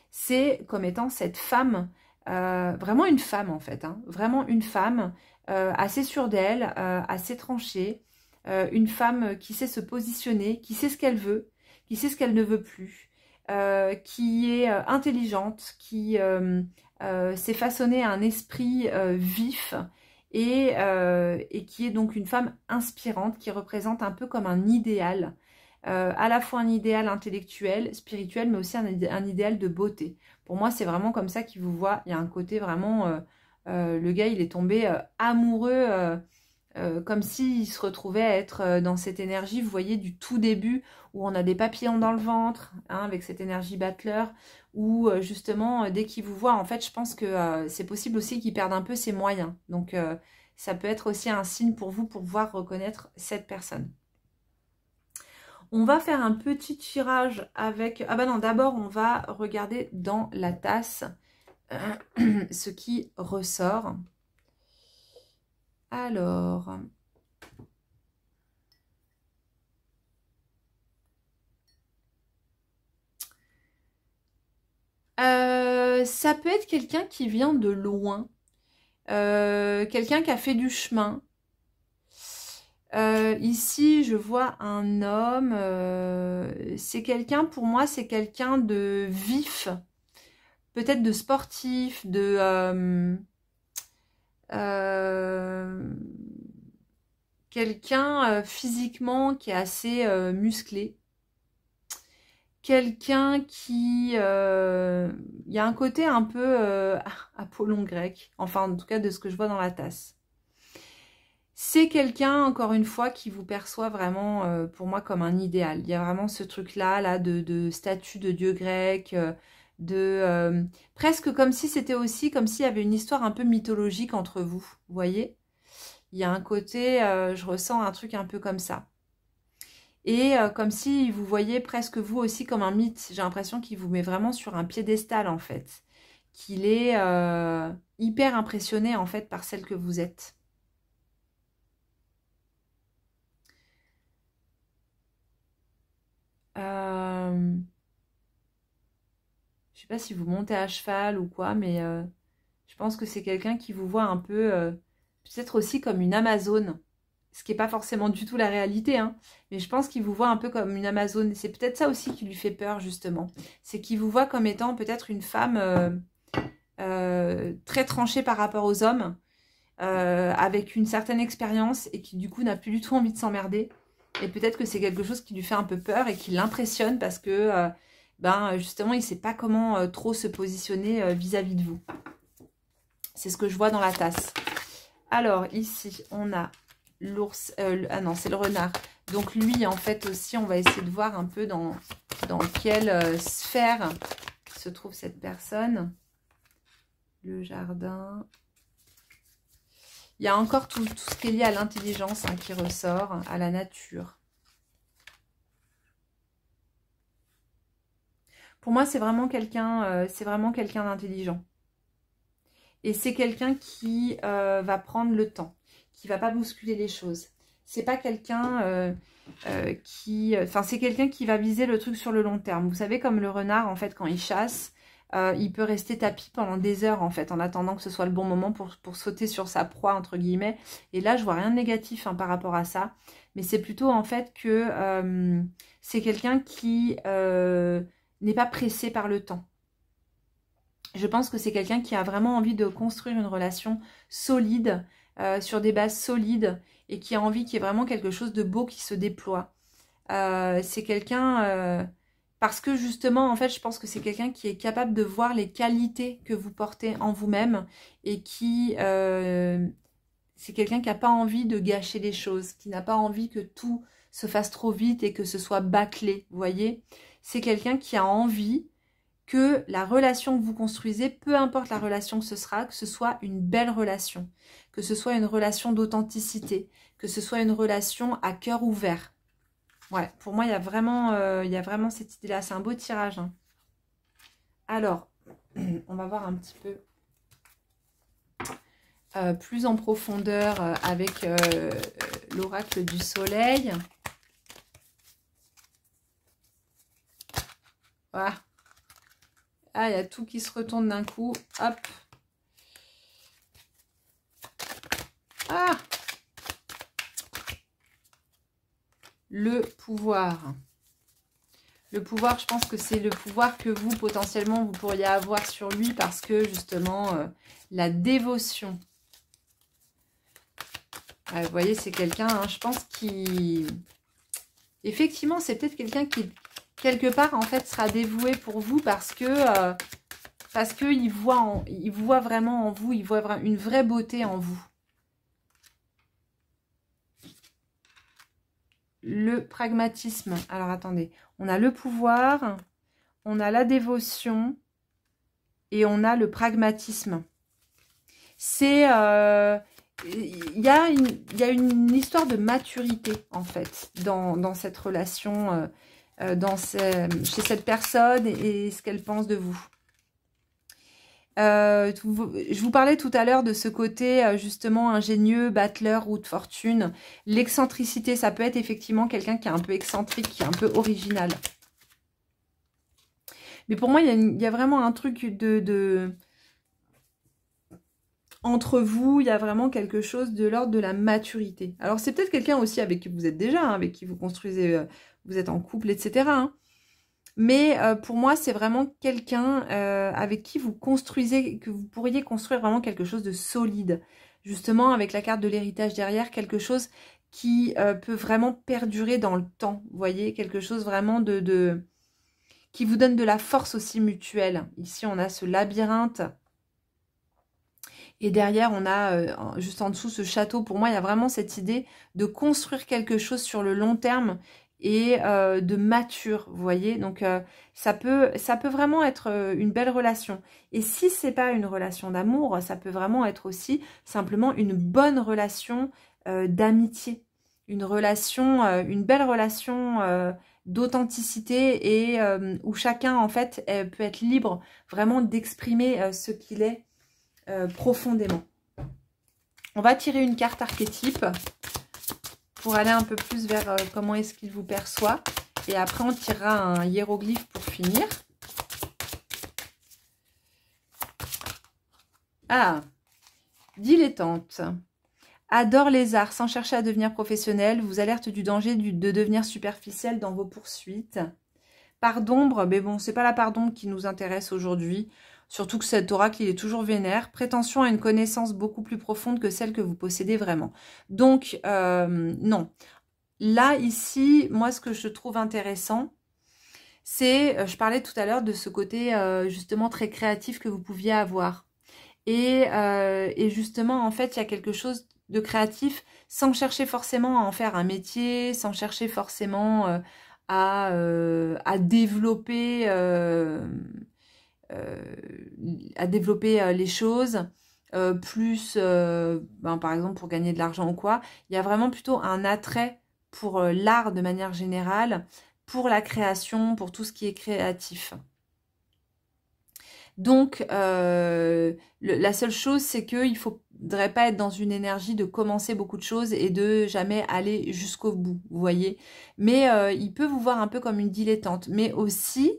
c'est comme étant cette femme, vraiment une femme en fait, hein, vraiment une femme assez sûre d'elle, assez tranchée, une femme qui sait se positionner, qui sait ce qu'elle veut, qui sait ce qu'elle ne veut plus, qui est intelligente, qui s'est façonnée à un esprit vif et qui est donc une femme inspirante, qui représente un peu comme un idéal. À la fois un idéal intellectuel, spirituel, mais aussi un idéal de beauté. Pour moi, c'est vraiment comme ça qu'il vous voit. Il y a un côté vraiment... le gars, il est tombé amoureux, comme s'il se retrouvait à être dans cette énergie, vous voyez, du tout début, où on a des papillons dans le ventre, hein, avec cette énergie battleur, où justement, dès qu'il vous voit, en fait, je pense que c'est possible aussi qu'il perde un peu ses moyens. Donc, ça peut être aussi un signe pour vous, pour pouvoir reconnaître cette personne. On va faire un petit tirage avec... Ah bah non, d'abord, on va regarder dans la tasse ce qui ressort. Alors... ça peut être quelqu'un qui vient de loin. Quelqu'un qui a fait du chemin. Ici, je vois un homme. C'est quelqu'un, pour moi, c'est quelqu'un de vif. Peut-être de sportif, de... quelqu'un physiquement qui est assez musclé. Quelqu'un qui... il y a un côté un peu Apollon grec. Enfin, en tout cas, de ce que je vois dans la tasse. C'est quelqu'un, encore une fois, qui vous perçoit vraiment, pour moi, comme un idéal. Il y a vraiment ce truc-là, là, de statue de dieu grec, presque comme si c'était aussi, comme s'il y avait une histoire un peu mythologique entre vous, vous voyez? Il y a un côté, je ressens un truc un peu comme ça. Et comme si vous voyez presque vous aussi comme un mythe. J'ai l'impression qu'il vous met vraiment sur un piédestal, en fait. Qu'il est hyper impressionné, en fait, par celle que vous êtes. Je sais pas si vous montez à cheval ou quoi, mais je pense que c'est quelqu'un qui vous voit un peu, peut-être aussi comme une Amazone. Ce qui n'est pas forcément du tout la réalité, hein. Mais je pense qu'il vous voit un peu comme une Amazone. C'est peut-être ça aussi qui lui fait peur, justement. C'est qu'il vous voit comme étant peut-être une femme très tranchée par rapport aux hommes, avec une certaine expérience et qui du coup n'a plus du tout envie de s'emmerder. Et peut-être que c'est quelque chose qui lui fait un peu peur et qui l'impressionne parce que justement il ne sait pas comment trop se positionner vis-à-vis de vous. C'est ce que je vois dans la tasse. Alors ici on a l'ours, ah non c'est le renard. Donc lui en fait aussi on va essayer de voir un peu dans quelle sphère se trouve cette personne. Le jardin. Il y a encore tout ce qui est lié à l'intelligence hein, qui ressort, à la nature. Pour moi, c'est vraiment quelqu'un d'intelligent. Et c'est quelqu'un qui va prendre le temps, qui va pas bousculer les choses. C'est pas quelqu'un c'est quelqu'un qui va viser le truc sur le long terme. Vous savez, comme le renard, en fait, quand il chasse, il peut rester tapis pendant des heures en fait, en attendant que ce soit le bon moment pour sauter sur sa proie entre guillemets. Et là je vois rien de négatif hein, par rapport à ça, mais c'est plutôt en fait que c'est quelqu'un qui n'est pas pressé par le temps. Je pense que c'est quelqu'un qui a vraiment envie de construire une relation solide, sur des bases solides, et qui a envie qu'il y ait vraiment quelque chose de beau qui se déploie. C'est quelqu'un... parce que justement, en fait, je pense que c'est quelqu'un qui est capable de voir les qualités que vous portez en vous-même et qui... c'est quelqu'un qui n'a pas envie de gâcher les choses, qui n'a pas envie que tout se fasse trop vite et que ce soit bâclé, vous voyez. C'est quelqu'un qui a envie que la relation que vous construisez, peu importe la relation que ce soit une belle relation, que ce soit une relation d'authenticité, que ce soit une relation à cœur ouvert. Ouais, pour moi, il y a vraiment cette idée-là. C'est un beau tirage. Hein. Alors, on va voir un petit peu plus en profondeur avec l'oracle du soleil. Voilà. Ah, il y a tout qui se retourne d'un coup. Hop. Ah! Le pouvoir. Le pouvoir, je pense que c'est le pouvoir que vous, potentiellement, vous pourriez avoir sur lui parce que, justement, la dévotion. Vous voyez, c'est quelqu'un, hein, je pense, qui... Effectivement, c'est peut-être quelqu'un qui, quelque part, en fait, sera dévoué pour vous parce que il voit vraiment en vous, il voit une vraie beauté en vous. Le pragmatisme. Alors, attendez. On a le pouvoir, on a la dévotion et on a le pragmatisme. C'est... il y a une histoire de maturité, en fait, dans cette relation, chez cette personne et ce qu'elle pense de vous. Je vous parlais tout à l'heure de ce côté justement ingénieux, battleur, roue de fortune. L'excentricité, ça peut être effectivement quelqu'un qui est un peu excentrique, qui est un peu original. Mais pour moi, il y a vraiment un truc entre vous, il y a vraiment quelque chose de l'ordre de la maturité. Alors c'est peut-être quelqu'un aussi avec qui vous êtes déjà, hein, avec qui vous construisez, vous êtes en couple, etc. Hein. Mais pour moi, c'est vraiment quelqu'un avec qui vous construisez, que vous pourriez construire vraiment quelque chose de solide. Justement, avec la carte de l'héritage derrière, quelque chose qui peut vraiment perdurer dans le temps. Vous voyez, quelque chose vraiment qui vous donne de la force aussi mutuelle. Ici, on a ce labyrinthe. Et derrière, on a juste en dessous ce château. Pour moi, il y a vraiment cette idée de construire quelque chose sur le long terme et de mature, vous voyez. Donc, ça peut vraiment être une belle relation. Et si c'est pas une relation d'amour, ça peut vraiment être aussi simplement une bonne relation d'amitié. Une belle relation d'authenticité et où chacun, en fait, peut être libre vraiment d'exprimer ce qu'il est profondément. On va tirer une carte archétype pour aller un peu plus vers comment est-ce qu'il vous perçoit. Et après, on tirera un hiéroglyphe pour finir. Ah, dilettante. Adore les arts sans chercher à devenir professionnel. Vous alerte du danger de devenir superficiel dans vos poursuites. Part d'ombre, mais bon, c'est pas la part d'ombre qui nous intéresse aujourd'hui. Surtout que cet oracle, il est toujours vénère. Prétention à une connaissance beaucoup plus profonde que celle que vous possédez vraiment. Donc, non. Là, ici, moi, ce que je trouve intéressant, c'est, je parlais tout à l'heure de ce côté, justement, très créatif que vous pouviez avoir. Et justement, en fait, il y a quelque chose de créatif sans chercher forcément à en faire un métier, sans chercher forcément à développer... les choses, par exemple pour gagner de l'argent ou quoi. Il y a vraiment plutôt un attrait pour l'art de manière générale, pour la création, pour tout ce qui est créatif. Donc, la seule chose, c'est qu'il ne faudrait pas être dans une énergie de commencer beaucoup de choses et de jamais aller jusqu'au bout, vous voyez. Mais il peut vous voir un peu comme une dilettante, mais aussi...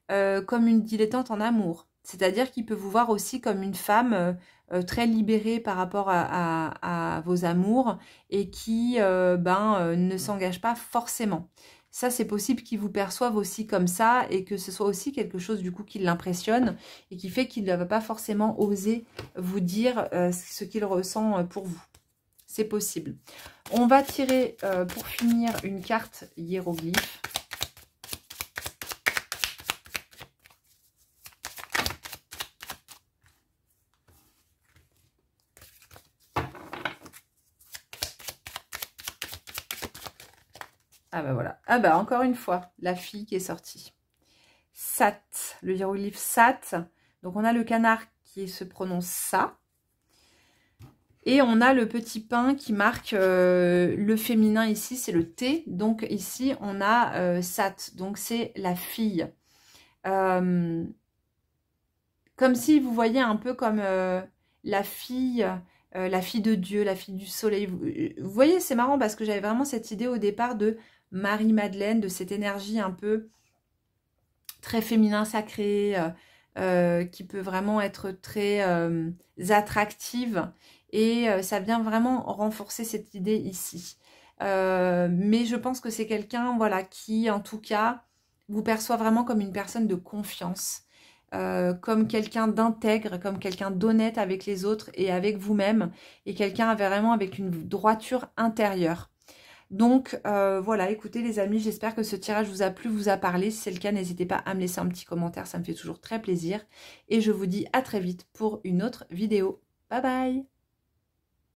comme une dilettante en amour. C'est-à-dire qu'il peut vous voir aussi comme une femme très libérée par rapport à vos amours et qui ne s'engage pas forcément. Ça, c'est possible qu'il vous perçoive aussi comme ça et que ce soit aussi quelque chose du coup qui l'impressionne et qui fait qu'il ne va pas forcément oser vous dire ce qu'il ressent pour vous. C'est possible. On va tirer pour finir une carte hiéroglyphe. Ah bah voilà. Ah bah encore une fois, la fille qui est sortie. Sat, le hiéroglyphe Sat. Donc on a le canard qui se prononce ça. Et on a le petit pain qui marque le féminin ici, c'est le T. Donc ici on a Sat, donc c'est la fille. Comme si vous voyez un peu comme la fille de Dieu, la fille du soleil. Vous voyez, c'est marrant parce que j'avais vraiment cette idée au départ de Marie-Madeleine, de cette énergie un peu très féminin sacré, qui peut vraiment être très attractive. Et ça vient vraiment renforcer cette idée ici. Mais je pense que c'est quelqu'un, voilà, qui en tout cas vous perçoit vraiment comme une personne de confiance. Comme quelqu'un d'intègre, comme quelqu'un d'honnête avec les autres et avec vous-même. Et quelqu'un vraiment avec une droiture intérieure. Donc voilà, écoutez les amis, j'espère que ce tirage vous a plu, vous a parlé. Si c'est le cas, n'hésitez pas à me laisser un petit commentaire, ça me fait toujours très plaisir. Et je vous dis à très vite pour une autre vidéo. Bye bye!